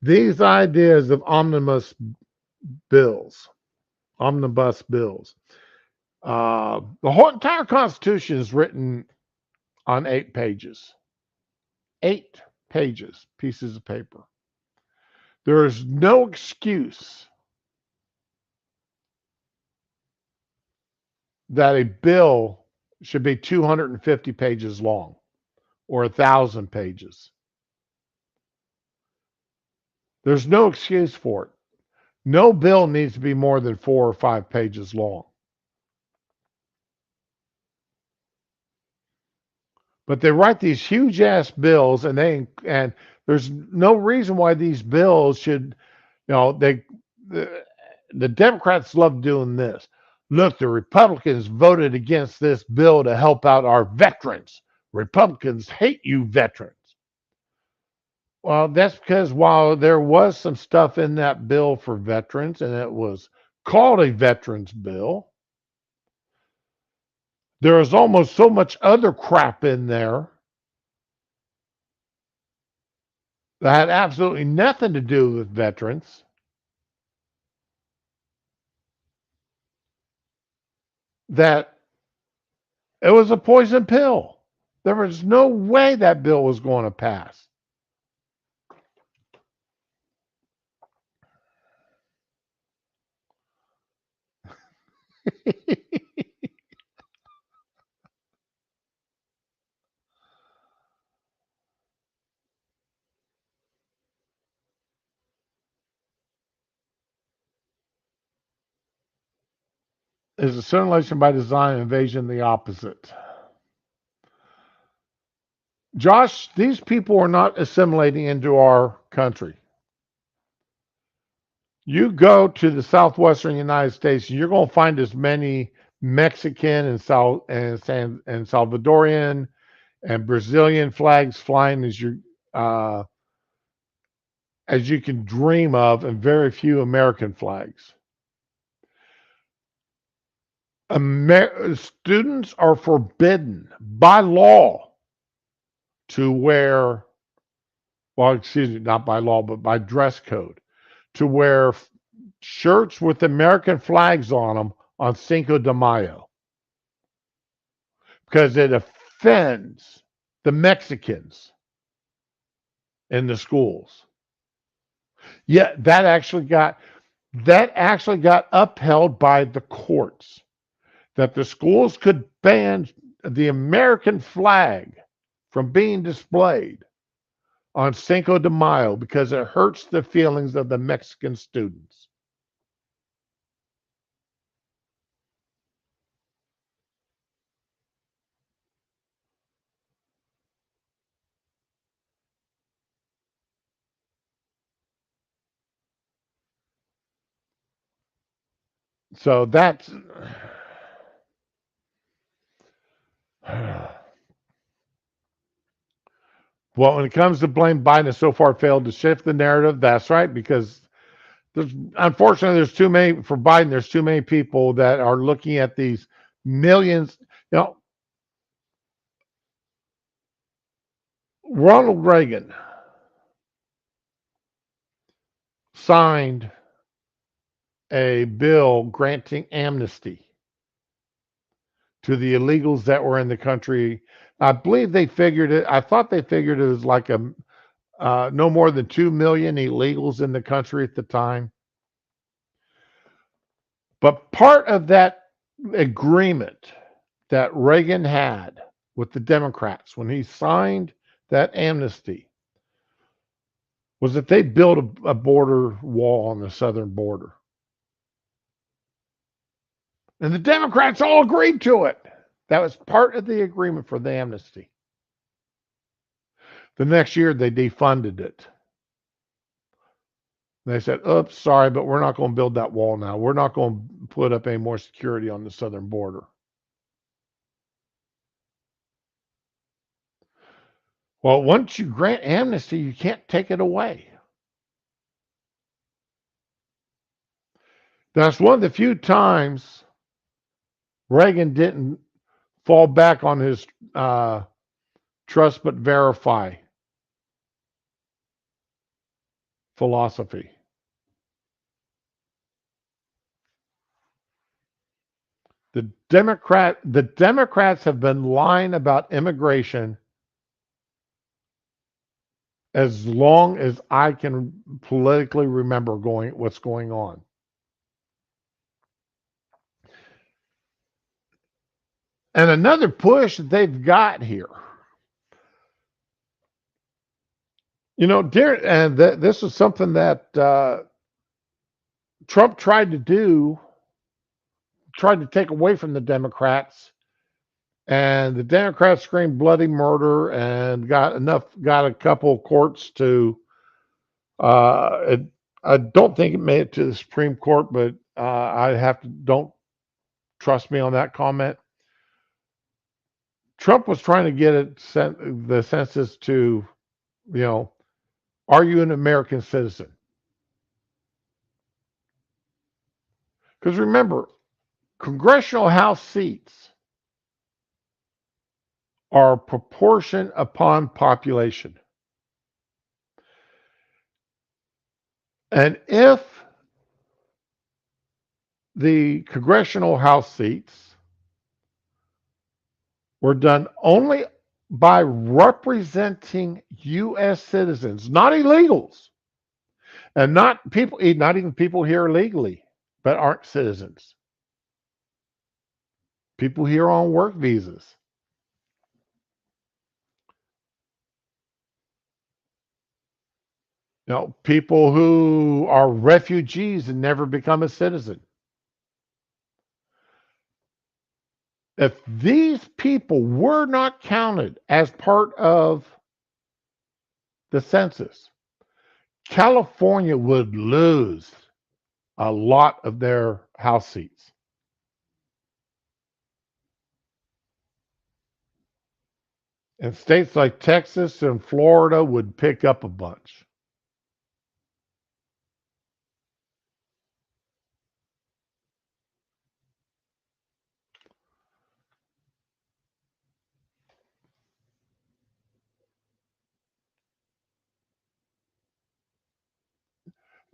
These ideas of bills, omnibus bills. The whole entire Constitution is written on 8 pages. 8 pages, pieces of paper. There is no excuse that a bill should be 250 pages long or 1,000 pages. There's no excuse for it. No bill needs to be more than 4 or 5 pages long. But they write these huge ass bills, and there's no reason why these bills should, the Democrats love doing this. Look, the Republicans voted against this bill to help out our veterans. Republicans hate you veterans. Well, that's because while there was some stuff in that bill for veterans, and it was called a veterans bill, there is almost so much other crap in there that had absolutely nothing to do with veterans that it was a poison pill. There was no way that bill was going to pass. Is assimilation by design, invasion the opposite? Josh, these people are not assimilating into our country. You go to the southwestern United States, and you're going to find as many Mexican and Salvadorian and Brazilian flags flying uh, as you can dream of, and very few American flags. Students are forbidden by law to wear, well, excuse me, not by law, but by dress code, to wear shirts with American flags on them on Cinco de Mayo because it offends the Mexicans in the schools. Yeah, that actually got upheld by the courts, that the schools could ban the American flag from being displayed on Cinco de Mayo because it hurts the feelings of the Mexican students. So that's well, when it comes to blame, Biden has so far failed to shift the narrative. That's right, because unfortunately there's too many for Biden. There's too many people that are looking at these millions. You know, Ronald Reagan signed a bill granting amnesty to the illegals that were in the country. I believe they figured it. I thought they figured it was like no more than 2 million illegals in the country at the time. But part of that agreement that Reagan had with the Democrats when he signed that amnesty was that they built a border wall on the southern border. And the Democrats all agreed to it. That was part of the agreement for the amnesty. The next year, they defunded it. They said, oops, sorry, but we're not going to build that wall now. We're not going to put up any more security on the southern border. Well, once you grant amnesty, you can't take it away. That's one of the few times Reagan didn't fall back on his trust but verify philosophy. The Democrats have been lying about immigration as long as I can politically remember what's going on. And another push that they've got here. You know, this is something that Trump tried to take away from the Democrats, and the Democrats screamed bloody murder and got a couple of courts to. I don't think it made it to the Supreme Court, but don't trust me on that comment. Trump was trying to get the census to, you know, are you an American citizen? Because remember, congressional House seats are proportion upon population. And if the congressional House seats were done only by representing U.S. citizens, not illegals, and not even people here legally, but aren't citizens. People here on work visas. You know, people who are refugees and never become a citizen. If these people were not counted as part of the census, California would lose a lot of their House seats. And states like Texas and Florida would pick up a bunch.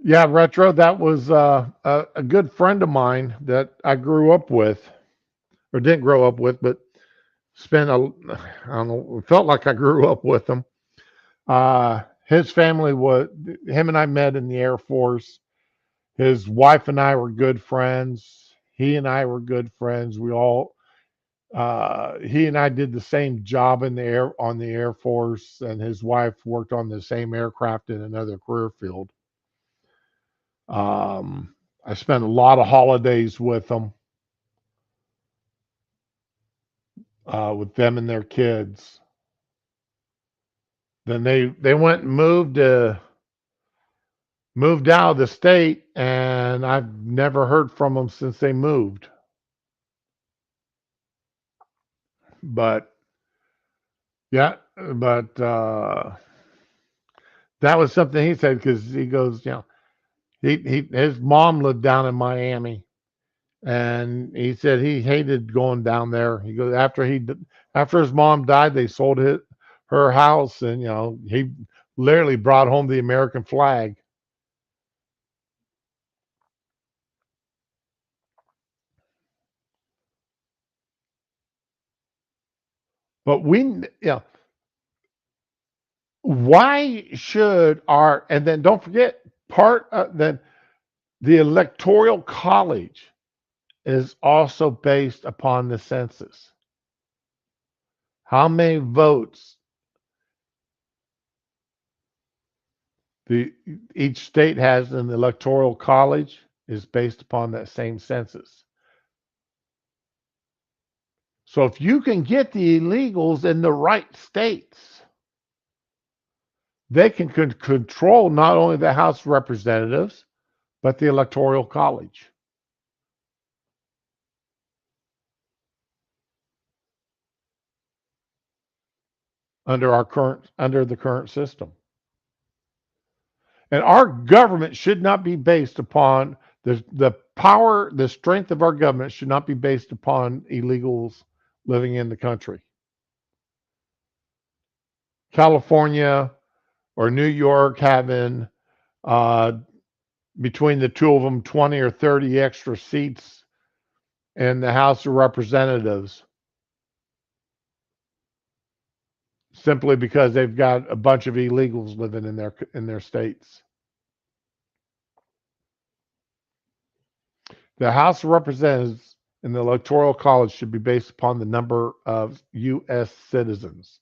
Yeah, Retro, that was a good friend of mine that I grew up with, or didn't grow up with, but spent I don't know, it felt like I grew up with him. His family was, him and I met in the Air Force. His wife and I were good friends. He and I were good friends. He and I did the same job in the air on the Air Force, and his wife worked on the same aircraft in another career field. I spent a lot of holidays with them and their kids. Then they went and moved out of the state, and I've never heard from them since they moved. But yeah, but that was something he said because he goes, his mom lived down in Miami, and he said he hated going down there. He goes after his mom died, they sold her house, and he literally brought home the American flag. But why should our and then don't forget part of the electoral college is also based upon the census. How many votes the each state has in the electoral college is based upon that same census. So if you can get the illegals in the right states, they can control not only the House of Representatives, but the electoral college under the current system. And our government should not be based upon the power, the strength of our government should not be based upon illegals living in the country. California or New York having uh, between the two of them 20 or 30 extra seats in the House of Representatives simply because they've got a bunch of illegals living in their states. The House of Representatives in the Electoral College should be based upon the number of U.S. citizens.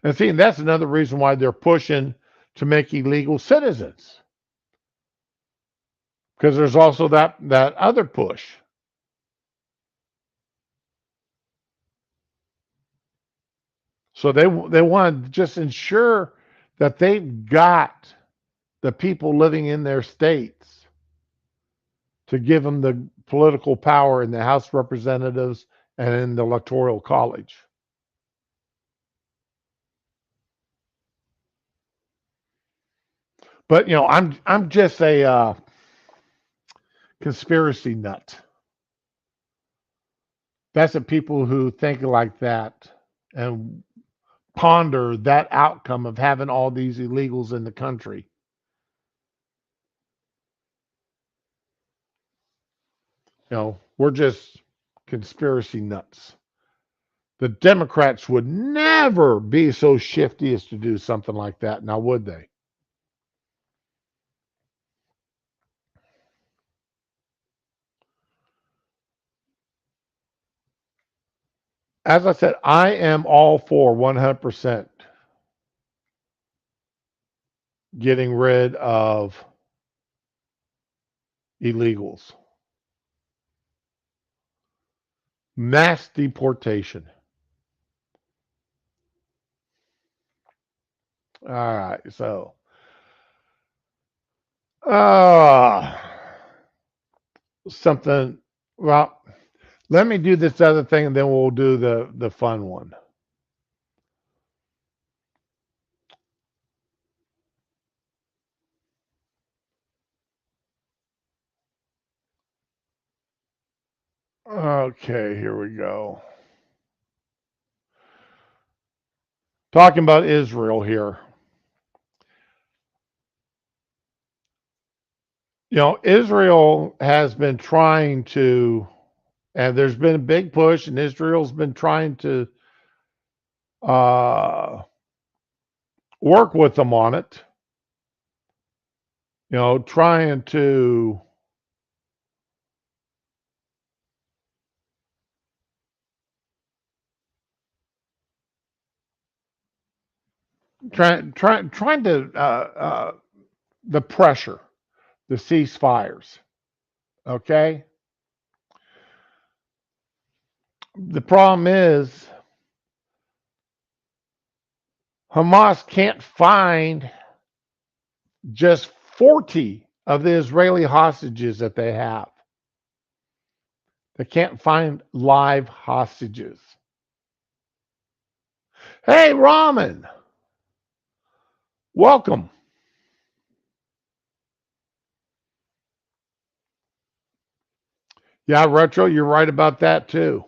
And see, that's another reason why they're pushing to make illegal citizens, because there's also that other push. So they want to just ensure that they've got the people living in their states to give them the political power in the House of Representatives and in the Electoral College. But I'm just a conspiracy nut. That's the people who think like that and ponder that outcome of having all these illegals in the country. We're just conspiracy nuts. The Democrats would never be so shifty as to do something like that, now would they? As I said, I am all for 100% getting rid of illegals. Mass deportation. All right, so uh something. Well, let me do this other thing, and then we'll do the fun one. Okay, here we go. Talking about Israel here. Israel has been trying to, and there's been a big push, and Israel's been trying to uh, work with them on it. Trying to trying to the pressure, the ceasefires. Okay, the problem is Hamas can't find just 40 of the Israeli hostages that they have. They can't find live hostages. Hey, Ramen, welcome. Yeah, Retro, you're right about that too.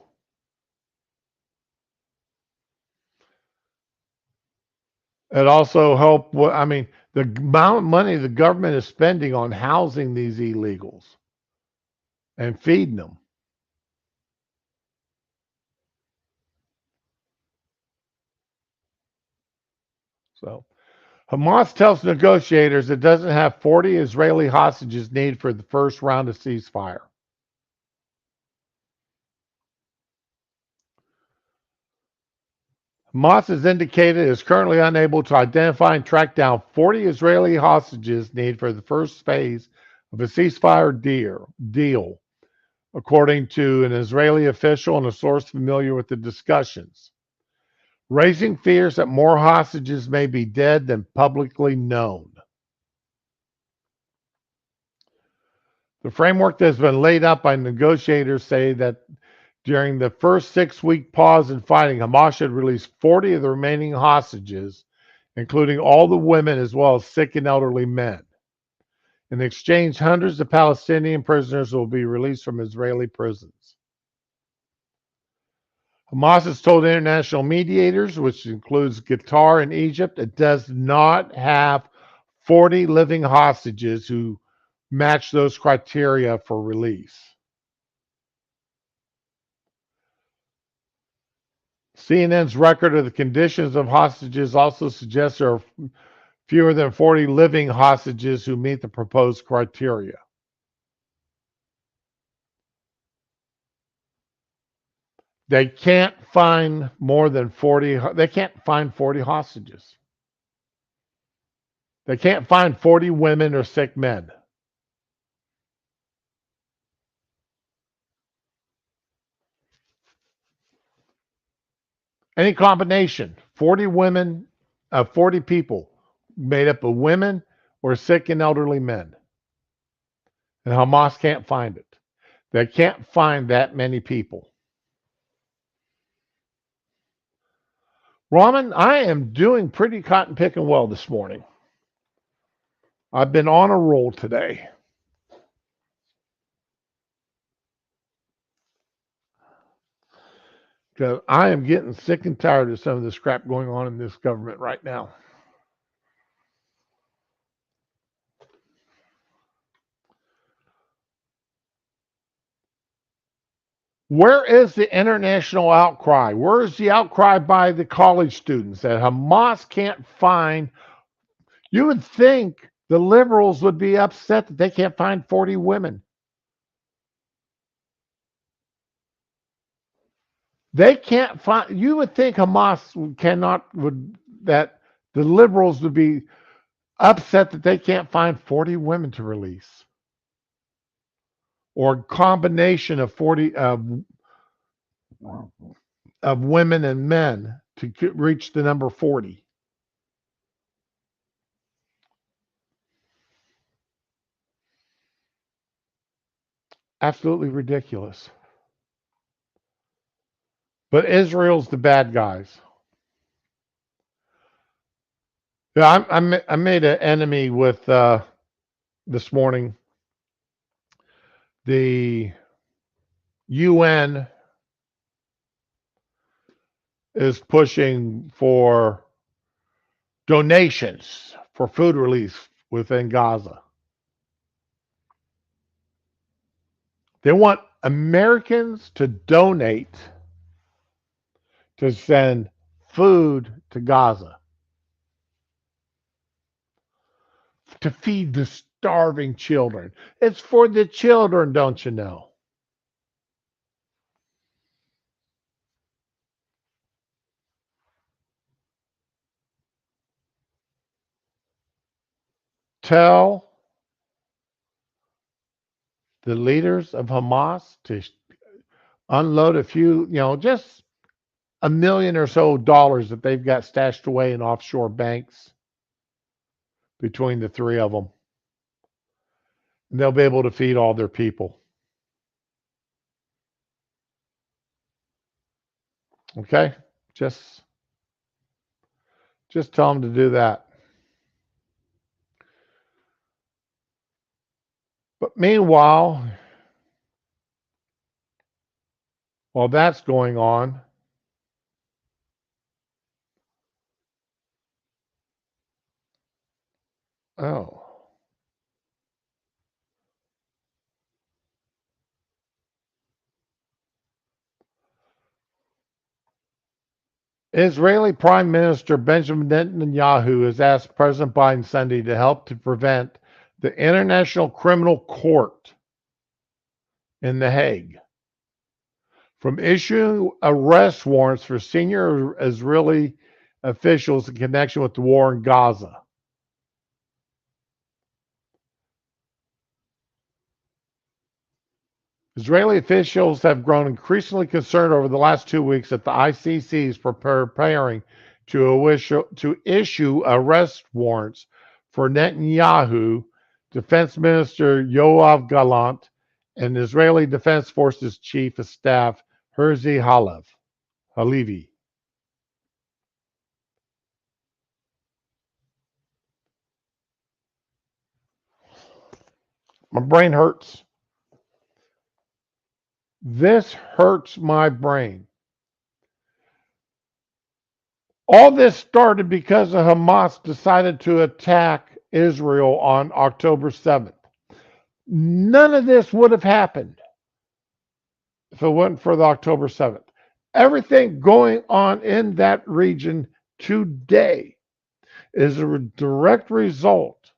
It also helped. I mean, the amount of money the government is spending on housing these illegals and feeding them. So Hamas tells negotiators it doesn't have 40 Israeli hostages needed for the first round of ceasefire. Hamas has indicated it is currently unable to identify and track down 40 Israeli hostages needed for the first phase of a ceasefire deal, according to an Israeli official and a source familiar with the discussions, raising fears that more hostages may be dead than publicly known. The framework that has been laid out by negotiators say that during the first 6-week pause in fighting, Hamas should release 40 of the remaining hostages, including all the women as well as sick and elderly men. In exchange, hundreds of Palestinian prisoners will be released from Israeli prisons. Hamas has told international mediators, which includes Qatar and Egypt, it does not have 40 living hostages who match those criteria for release. CNN's record of the conditions of hostages also suggests there are fewer than 40 living hostages who meet the proposed criteria. They can't find more than 40. They can't find 40 hostages. They can't find 40 women or sick men. Any combination, 40 women, 40 people made up of women or sick and elderly men. And Hamas can't find it. They can't find that many people. Raman, I am doing pretty cotton picking well this morning. I've been on a roll today. Because I am getting sick and tired of some of this crap going on in this government right now. Where is the international outcry? Where is the outcry by the college students that Hamas can't find? You would think the liberals would be upset that they can't find 40 women. They can't find. You would think Hamas that the liberals would be upset that they can't find 40 women to release, or a combination of 40 of women and men to reach the number 40. Absolutely ridiculous. But Israel's the bad guys. Yeah, I made an enemy with this morning. The UN is pushing for donations for food relief within Gaza. They want Americans to donate to send food to Gaza to feed the starving children. It's for the children, don't you know? Tell the leaders of Hamas to unload a few, just $1 million or so that they've got stashed away in offshore banks between the three of them. And they'll be able to feed all their people. Okay? Just tell them to do that. But meanwhile, while that's going on, oh, Israeli Prime Minister Benjamin Netanyahu has asked President Biden Sunday to help to prevent the International Criminal Court in The Hague from issuing arrest warrants for senior Israeli officials in connection with the war in Gaza. Israeli officials have grown increasingly concerned over the last 2 weeks that the ICC is preparing to issue arrest warrants for Netanyahu, Defense Minister Yoav Gallant, and Israeli Defense Forces Chief of Staff Herzi Halevi. My brain hurts. This hurts my brain. All this started because Hamas decided to attack Israel on October 7th. None of this would have happened if it wasn't for the October 7th. Everything going on in that region today is a direct result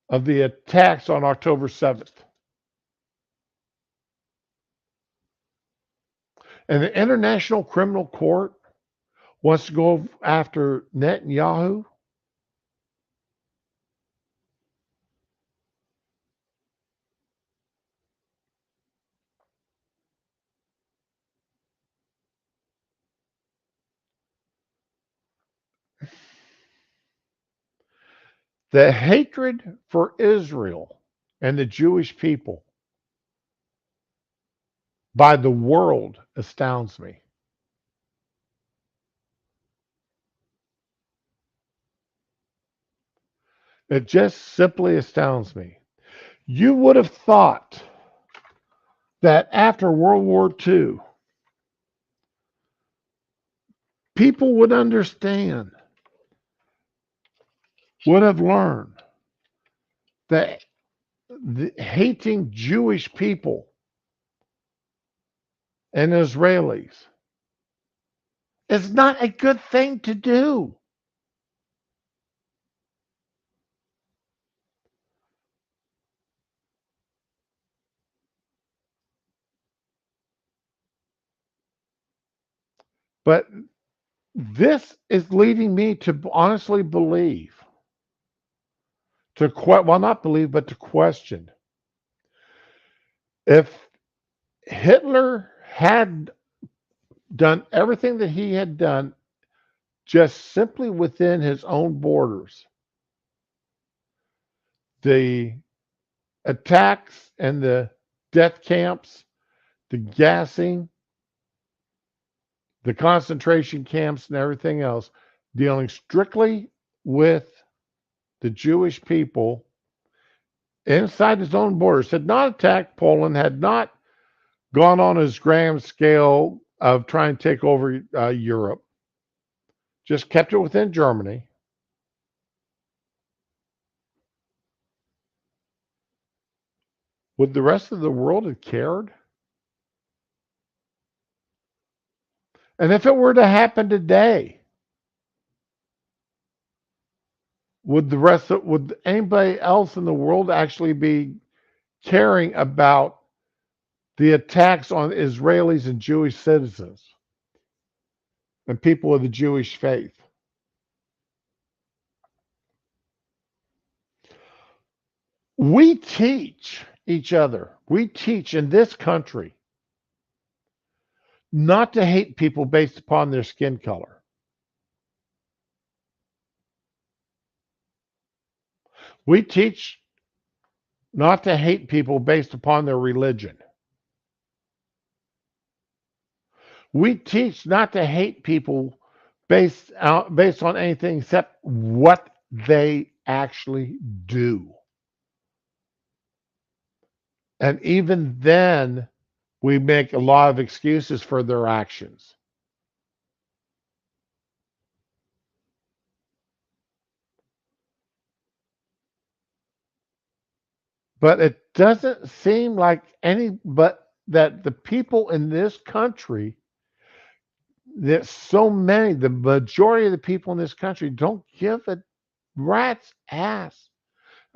of the attacks on October 7th. And the International Criminal Court wants to go after Netanyahu. The hatred for Israel and the Jewish people by the world astounds me. It just simply astounds me. You would have thought that after World War II, people would understand, would have learned that hating Jewish people and Israelis is not a good thing to do. But this is leading me to honestly believe, not believe, but to question if Hitler had done everything that he had done just simply within his own borders. The attacks and the death camps, the gassing, the concentration camps, and everything else, dealing strictly with the Jewish people inside his own borders, had not attacked Poland, had not gone on his grand scale of trying to take over Europe, just kept it within Germany. Would the rest of the world have cared? And if it were to happen today, would anybody else in the world actually be caring about the attacks on Israelis and Jewish citizens and people of the Jewish faith? We teach each other, we teach in this country not to hate people based upon their skin color. We teach not to hate people based upon their religion. We teach not to hate people based on anything except what they actually do. And even then, we make a lot of excuses for their actions. But it doesn't seem like that the people in this country, that so many, the majority of the people in this country don't give a rat's ass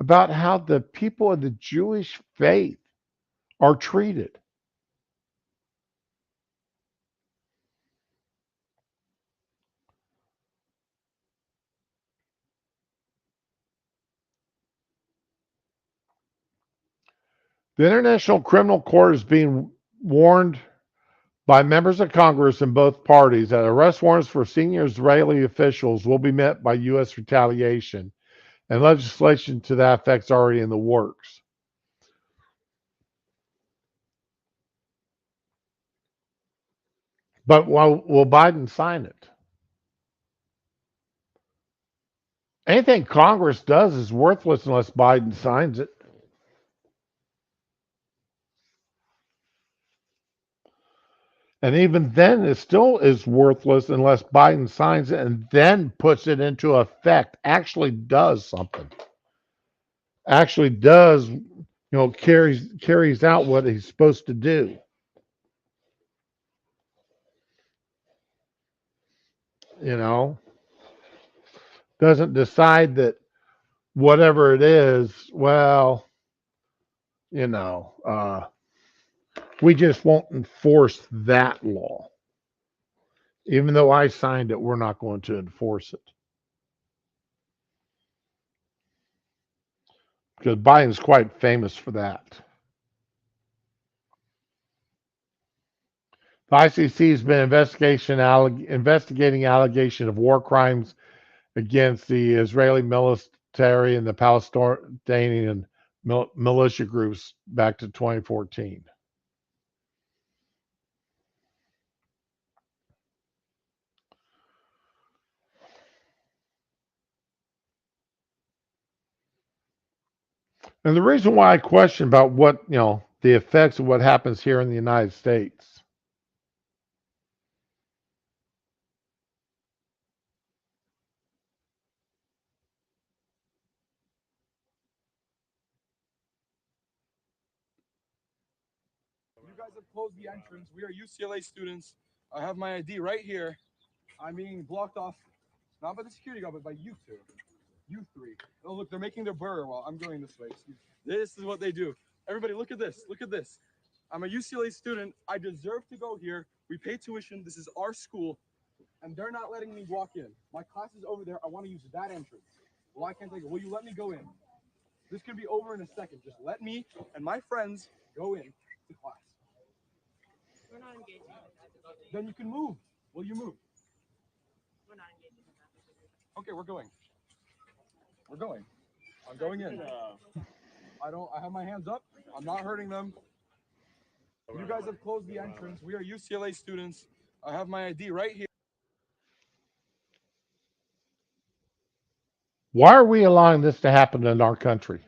about how the people of the Jewish faith are treated. The International Criminal Court is being warned by members of Congress in both parties that arrest warrants for senior Israeli officials will be met by U.S. retaliation, and legislation to that effect is already in the works. But will Biden sign it? Anything Congress does is worthless unless Biden signs it. And even then, it still is worthless unless Biden signs it and then puts it into effect, actually does something, actually does, carries out what he's supposed to do. You know, doesn't decide that whatever it is, well, you know, we just won't enforce that law. Even though I signed it, we're not going to enforce it. Because Biden's quite famous for that. The ICC has been investigating allegation of war crimes against the Israeli military and the Palestinian militia groups back to 2014. And the reason why I question about what, the effects of what happens here in the United States. You guys have closed the entrance. We are UCLA students. I have my ID right here. I'm being blocked off, not by the security guard, but by you two. You three. Oh, look, they're making their burger while I'm going this way. This is what they do. Everybody, look at this. Look at this. I'm a UCLA student. I deserve to go here. We pay tuition. This is our school. And they're not letting me walk in. My class is over there. I want to use that entrance. Well, I can't take it. Will you let me go in? This could be over in a second. Just let me and my friends go in to class. We're not engaging in that. Then you can move. Will you move? We're not engaging in that. Okay, we're going. We're going. I'm going in. I have my hands up. I'm not hurting them. You guys have closed the entrance. We are UCLA students. I have my ID right here. Why are we allowing this to happen in our country?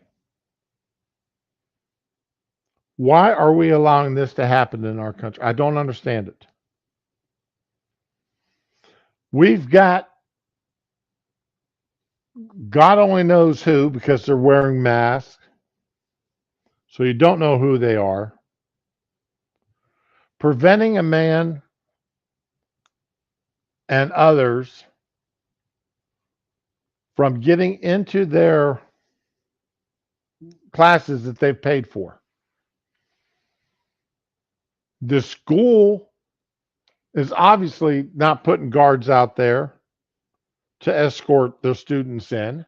Why are we allowing this to happen in our country? I don't understand it. We've got God only knows who because they're wearing masks. So you don't know who they are. Preventing a man and others from getting into their classes that they've paid for. The school is obviously not putting guards out there to escort their students in.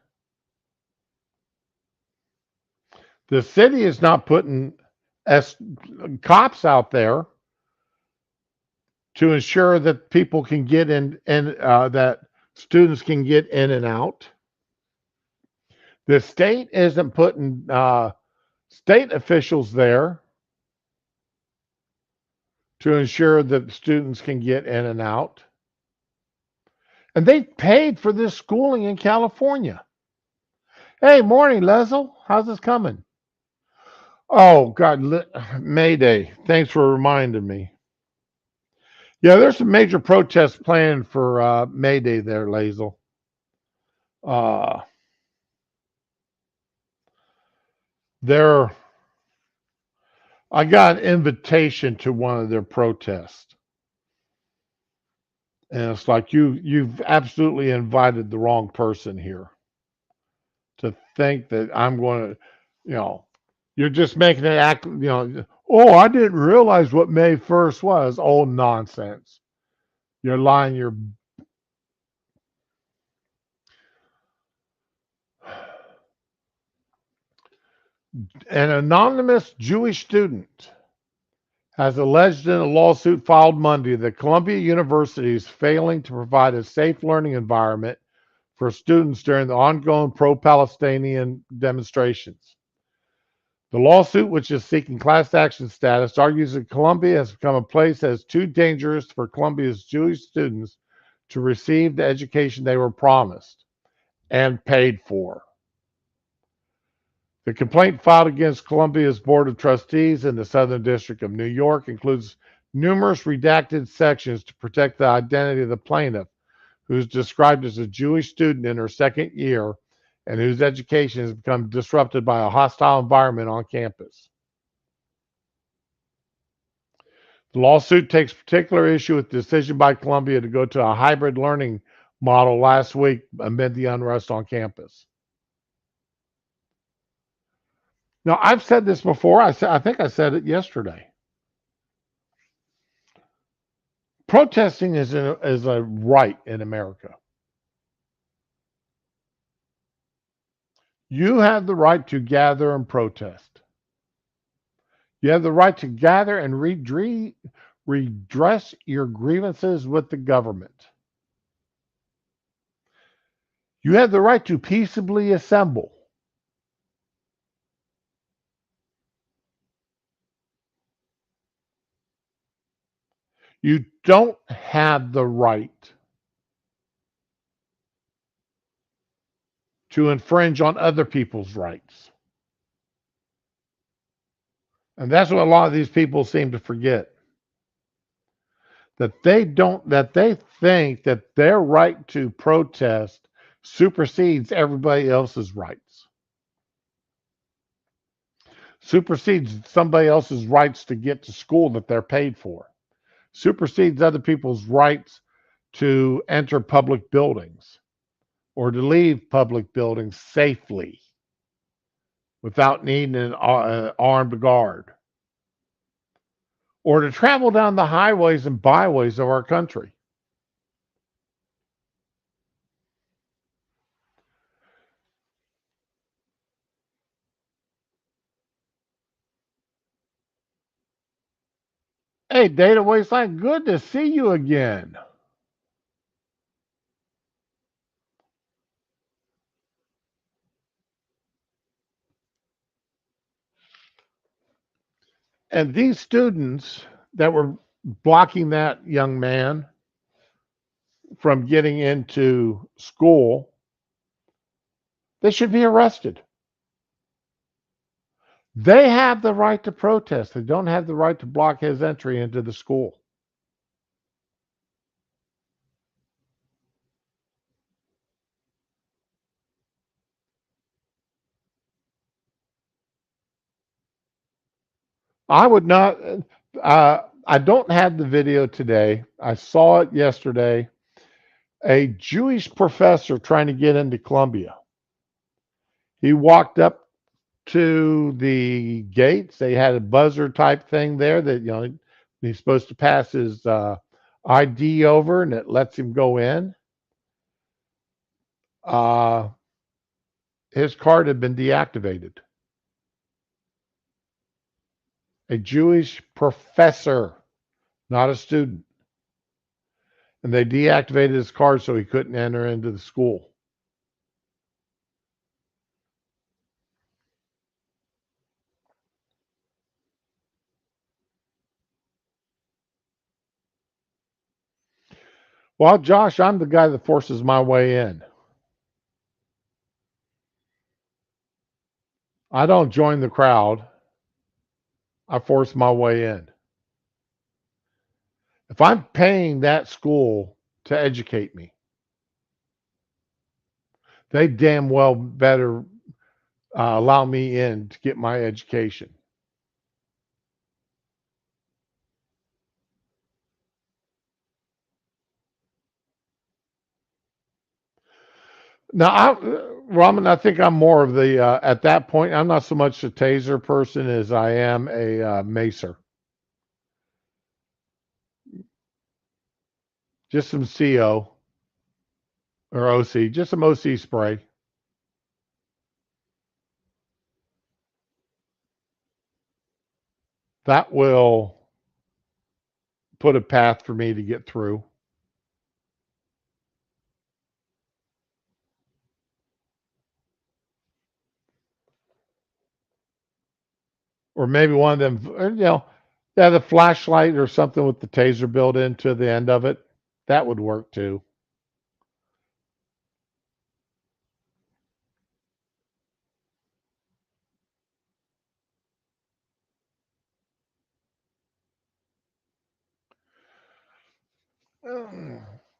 The city is not putting cops out there to ensure that people can get in and that students can get in and out. The state isn't putting state officials there to ensure that students can get in and out. And they paid for this schooling in California. Hey, morning, Leslie. How's this coming? Oh, God, Mayday. Thanks for reminding me. Yeah, there's some major protests planned for Mayday there, Lazel. There, I got an invitation to one of their protests, and it's like you've absolutely invited the wrong person here to think that I'm going to, you know, you're just making it act, oh, I didn't realize what May 1st was. Oh, nonsense. You're lying. An anonymous Jewish student has alleged in a lawsuit filed Monday that Columbia University is failing to provide a safe learning environment for students during the ongoing pro-Palestinian demonstrations. The lawsuit, which is seeking class action status, argues that Columbia has become a place that is too dangerous for Columbia's Jewish students to receive the education they were promised and paid for. The complaint filed against Columbia's Board of Trustees in the Southern District of New York includes numerous redacted sections to protect the identity of the plaintiff, who is described as a Jewish student in her second year and whose education has become disrupted by a hostile environment on campus. The lawsuit takes particular issue with the decision by Columbia to go to a hybrid learning model last week amid the unrest on campus. Now, I've said this before. I think I said it yesterday. Protesting is a right in America. You have the right to gather and protest. You have the right to gather and redress your grievances with the government. You have the right to peaceably assemble. You don't have the right to infringe on other people's rights. And that's what a lot of these people seem to forget. That they think that their right to protest supersedes everybody else's rights. Supersedes somebody else's rights to get to school that they're paid for. Supersedes other people's rights to enter public buildings or to leave public buildings safely without needing an armed guard, or to travel down the highways and byways of our country. Hey, Data Wasteland, good to see you again. And these students that were blocking that young man from getting into school, they should be arrested. They have the right to protest. They don't have the right to block his entry into the school. I would not. I don't have the video today. I saw it yesterday. A Jewish professor trying to get into Columbia. He walked up to the gates. They had a buzzer type thing there that he's supposed to pass his ID over, and it lets him go in. Uh, his card had been deactivated. A Jewish professor, not a student. And they deactivated his card so he couldn't enter into the school. Well, Josh, I'm the guy that forces my way in. I don't join the crowd. I force my way in. If I'm paying that school to educate me, they damn well better allow me in to get my education. Now, Raman, I think I'm more of the, at that point, I'm not so much a taser person as I am a macer. Just some CO or OC, just some OC spray. That will put a path for me to get through. Or maybe one of them, the flashlight or something with the taser built into the end of it. That would work too.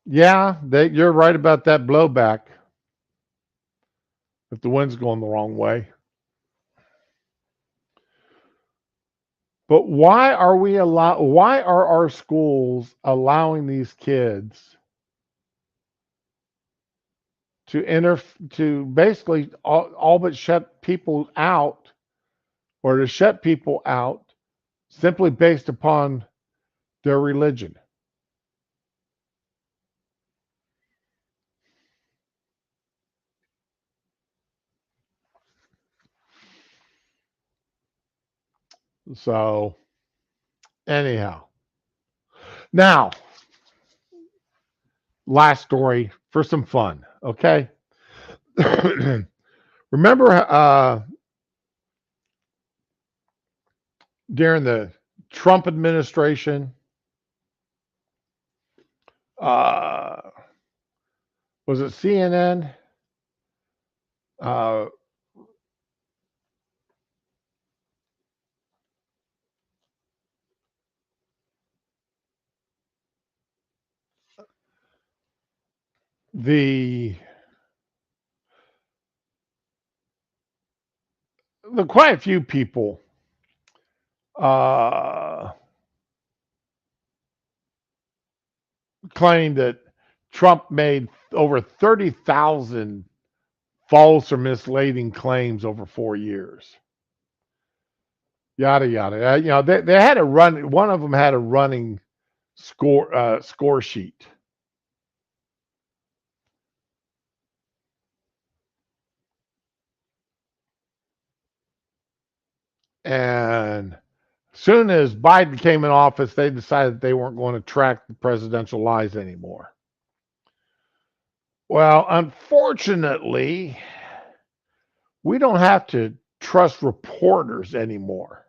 Yeah, you're right about that blowback if the wind's going the wrong way. But why are our schools allowing these kids to to basically all but shut people out, or to shut people out simply based upon their religion? So anyhow, now last story for some fun, okay? Remember during the Trump administration, uh, was it CNN? Uh, the quite a few people uh, claimed that Trump made over 30,000 false or misleading claims over 4 years. Yada yada. They had a run. One of them had a running score sheet, and Soon as Biden came in office, they decided they weren't going to track the presidential lies anymore. Well, unfortunately, we don't have to trust reporters anymore.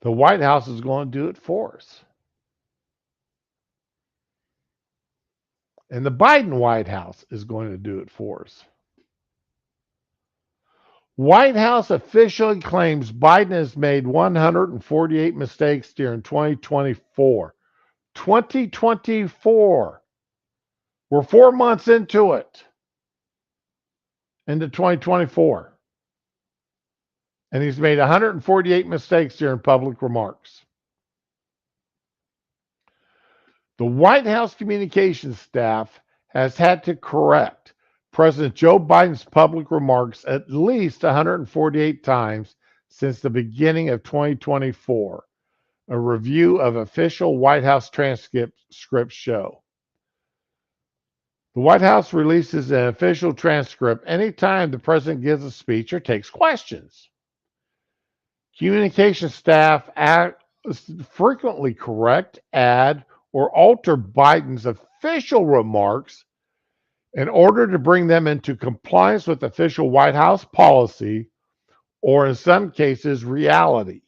The White House is going to do it for us. And the Biden White House is going to do it for us. White House officially claims Biden has made 148 mistakes during 2024. 2024. We're 4 months into it, into 2024. And he's made 148 mistakes during public remarks. The White House communications staff has had to correct President Joe Biden's public remarks at least 148 times since the beginning of 2024, a review of official White House transcripts show. The White House releases an official transcript anytime the president gives a speech or takes questions. Communication staff frequently correct, add, or alter Biden's official remarks in order to bring them into compliance with official White House policy, or in some cases, reality,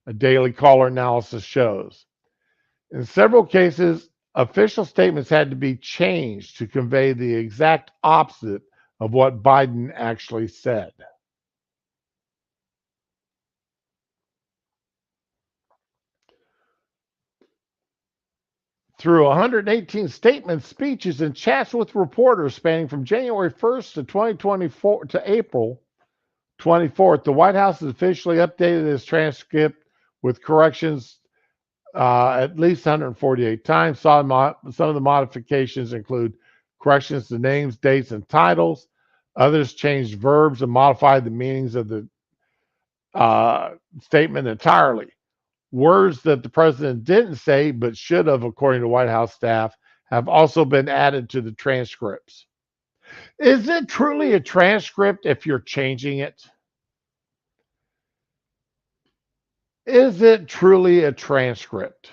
a Daily Caller analysis shows. In several cases, official statements had to be changed to convey the exact opposite of what Biden actually said. Through 118 statements, speeches, and chats with reporters spanning from January 1st to 2024 to April 24th, the White House has officially updated its transcript with corrections at least 148 times. Some of the modifications include corrections to names, dates, and titles. Others changed verbs and modified the meanings of the statement entirely. Words that the president didn't say but should have, according to White House staff, have also been added to the transcripts. Is it truly a transcript if you're changing it? Is it truly a transcript?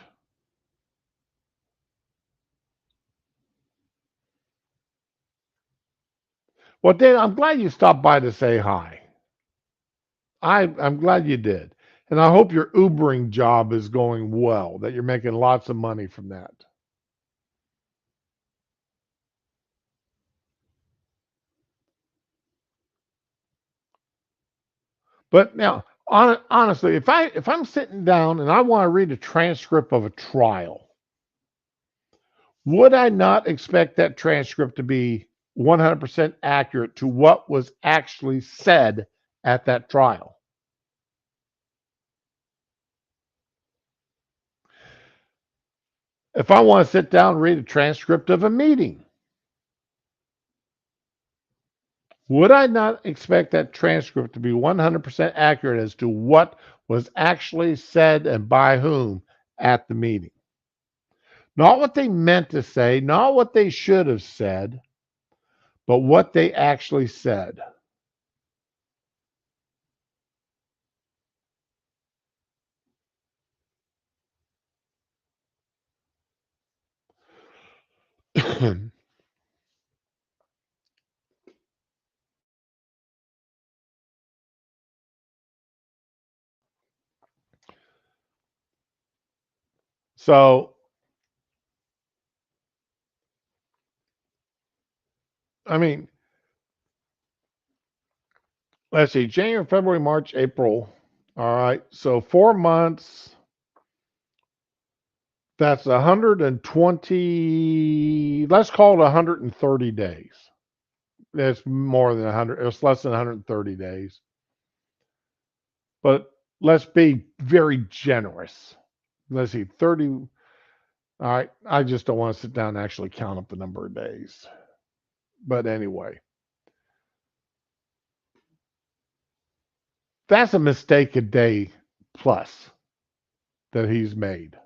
Well, Dan, I'm glad you stopped by to say hi. I'm glad you did. And I hope your Ubering job is going well, that you're making lots of money from that. But now, honestly, if I'm sitting down and I want to read a transcript of a trial, would I not expect that transcript to be 100% accurate to what was actually said at that trial? If I want to sit down and read a transcript of a meeting, would I not expect that transcript to be 100% accurate as to what was actually said and by whom at the meeting? Not what they meant to say, not what they should have said, but what they actually said. So, I mean, let's see, January, February, March, April. All right. So 4 months. That's 120. Let's call it 130 days. It's more than 100. It's less than 130 days. But let's be very generous. Let's see, 30. All right. I just don't want to sit down and actually count up the number of days. But anyway, that's a mistake a day plus that he's made.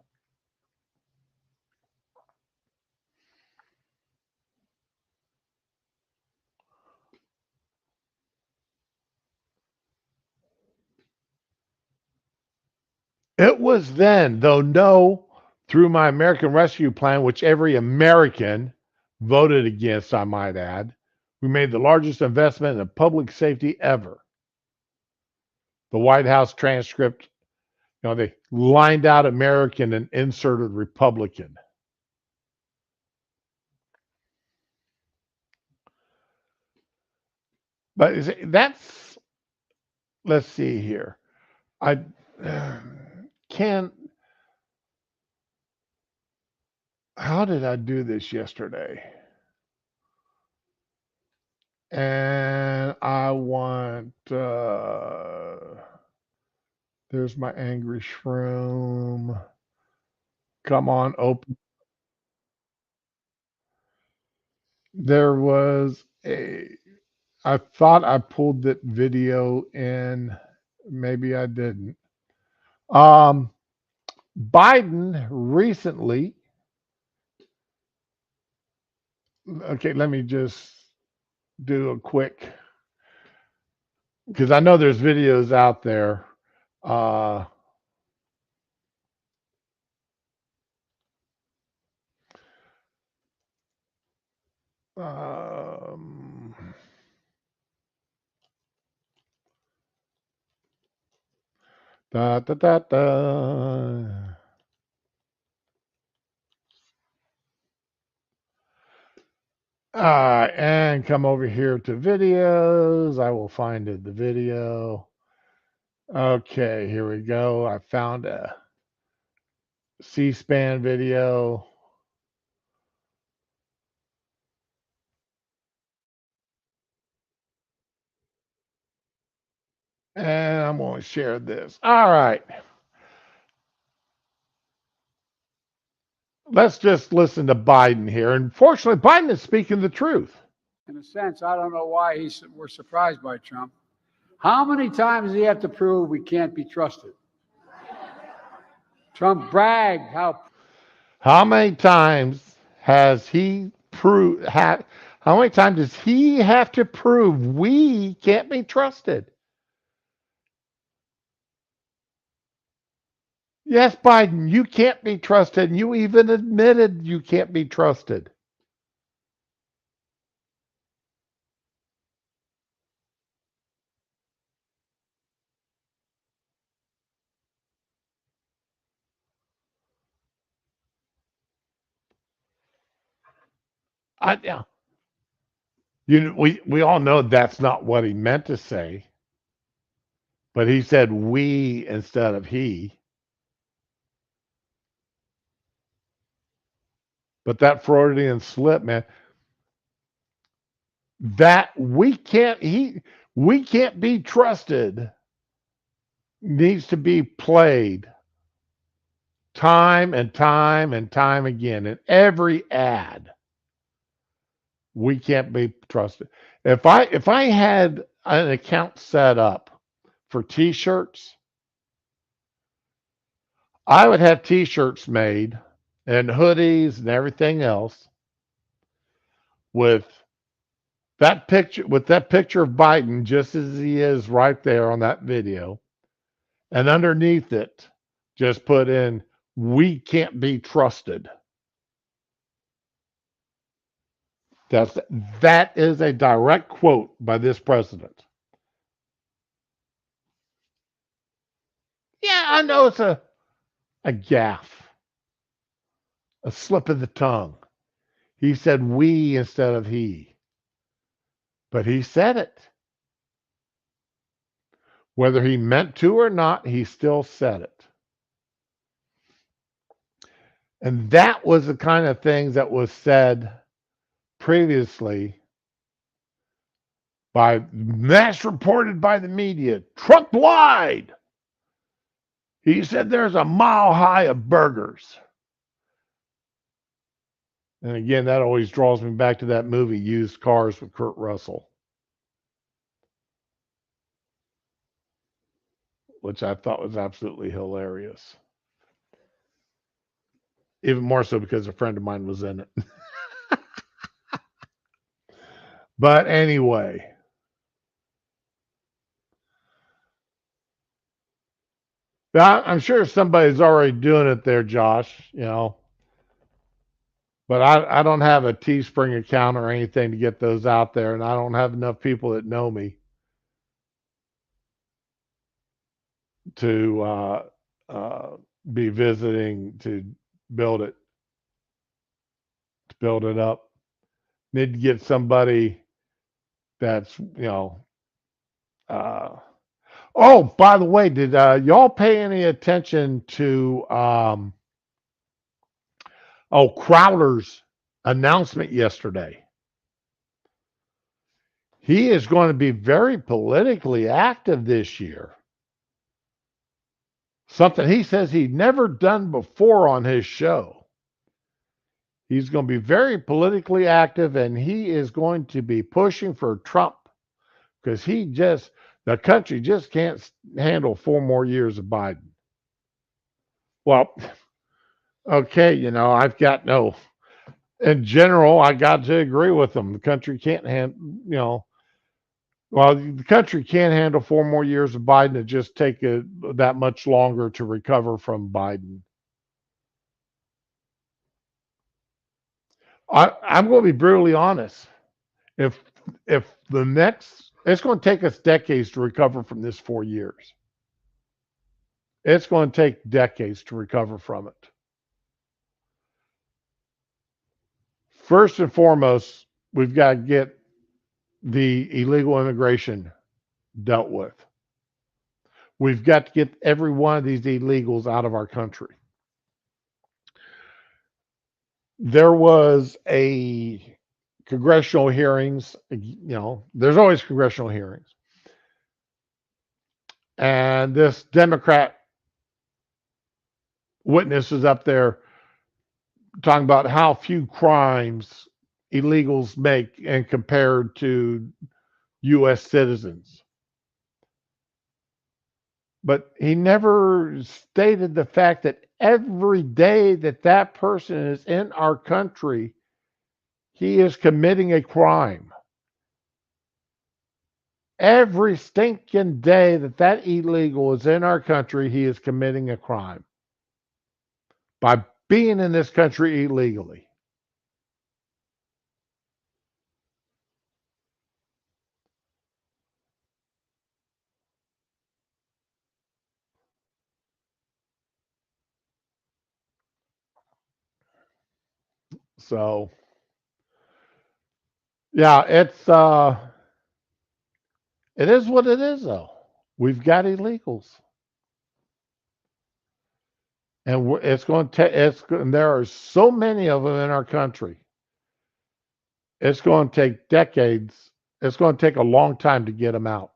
It was then, though no, through my American Rescue Plan, which every American voted against, I might add, we made the largest investment in public safety ever. The White House transcript, they lined out American and inserted Republican. But that's, let's see here. I can't, how did I do this yesterday? And I want, there's my angry shroom. Come on, open. There was I thought I pulled that video in. Maybe I didn't. Biden recently, okay, let me just do a quick, because I know there's videos out there. Um, da, da, da, da. And come over here to videos. I will find the video. Okay, here we go. I found a C-SPAN video. And I'm going to share this. All right. Let's just listen to Biden here. And fortunately, Biden is speaking the truth. In a sense, I don't know why we're surprised by Trump. How many times does he have to prove we can't be trusted? Trump bragged How many times has he proved? How many times does he have to prove we can't be trusted? Yes, Biden, you can't be trusted. And you even admitted you can't be trusted. Yeah. We all know that's not what he meant to say, but he said we instead of he. But that Freudian slip, man, that we can't be trusted needs to be played time and time and time again in every ad. We can't be trusted. If I had an account set up for t-shirts, I would have t-shirts made and hoodies and everything else with that picture of Biden just as he is right there on that video, and underneath it just put in we can't be trusted. That is a direct quote by this president. Yeah, I know it's a gaffe, a slip of the tongue. He said we instead of he. But he said it. Whether he meant to or not, he still said it. And that was the kind of things that was said previously by mass reported by the media. Trump lied. He said there's a mile high of burgers. And again, that always draws me back to that movie, Used Cars, with Kurt Russell, which I thought was absolutely hilarious. Even more so because a friend of mine was in it. But anyway, Now, I'm sure somebody's already doing it there, Josh, but I don't have a Teespring account or anything to get those out there, and I don't have enough people that know me to uh, be visiting to build it build it up. Need to get somebody that's Uh, oh, by the way, did y'all pay any attention to Crowder's announcement yesterday? He is going to be very politically active this year. Something he says he'd never done before on his show. He's going to be very politically active, and he is going to be pushing for Trump because the country just can't handle 4 more years of Biden. Well, okay, I've got in general, I got to agree with them. The country can't handle, the country can't handle 4 more years of Biden. It just take that much longer to recover from Biden. I'm going to be brutally honest. If it's going to take us decades to recover from this 4 years. It's going to take decades to recover from it. First and foremost, we've got to get the illegal immigration dealt with. We've got to get every one of these illegals out of our country. There was a congressional hearings, there's always congressional hearings. And this Democrat witness is up there talking about how few crimes illegals make and compared to U.S. citizens. But he never stated the fact that every day that person is in our country, he is committing a crime. Every stinking day that illegal is in our country, he is committing a crime by being in this country illegally. So, yeah, it is what it is, though. We've got illegals, and it's going to and there are so many of them in our country. It's going to take decades. It's going to take a long time to get them out,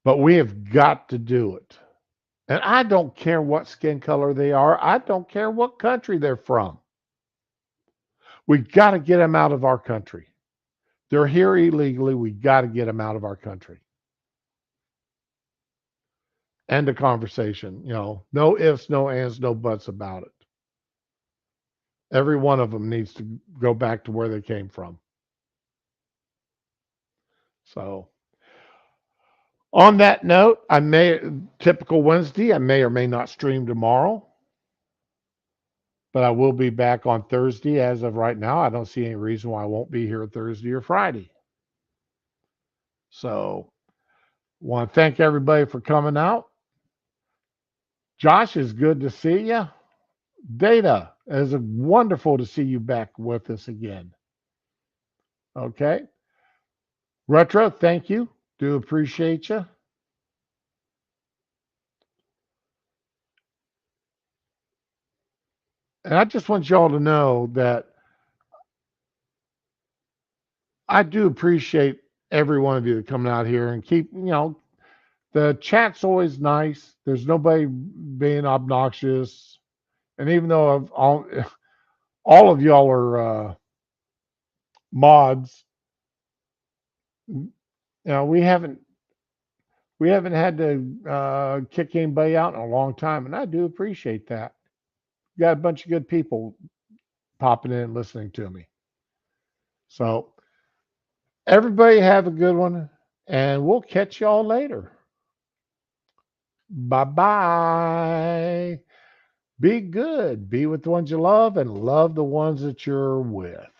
but we have got to do it. And I don't care what skin color they are. I don't care what country they're from. We got to get them out of our country. They're here illegally. We got to get them out of our country. End of conversation. No ifs, no ands, no buts about it. Every one of them needs to go back to where they came from. So, on that note, typical Wednesday, I may or may not stream tomorrow, but I will be back on Thursday. As of right now, I don't see any reason why I won't be here Thursday or Friday. So, want to thank everybody for coming out. Josh, is good to see you. Data, it's wonderful to see you back with us again. Okay. Retro, thank you. Do appreciate you. And I just want y'all to know that I do appreciate every one of you coming out here and keep, the chat's always nice. There's nobody being obnoxious. And even though all of y'all are mods, we haven't had to kick anybody out in a long time, and I do appreciate that. Got a bunch of good people popping in and listening to me. So everybody have a good one, and we'll catch y'all later. Bye-bye. Be good. Be with the ones you love and love the ones that you're with.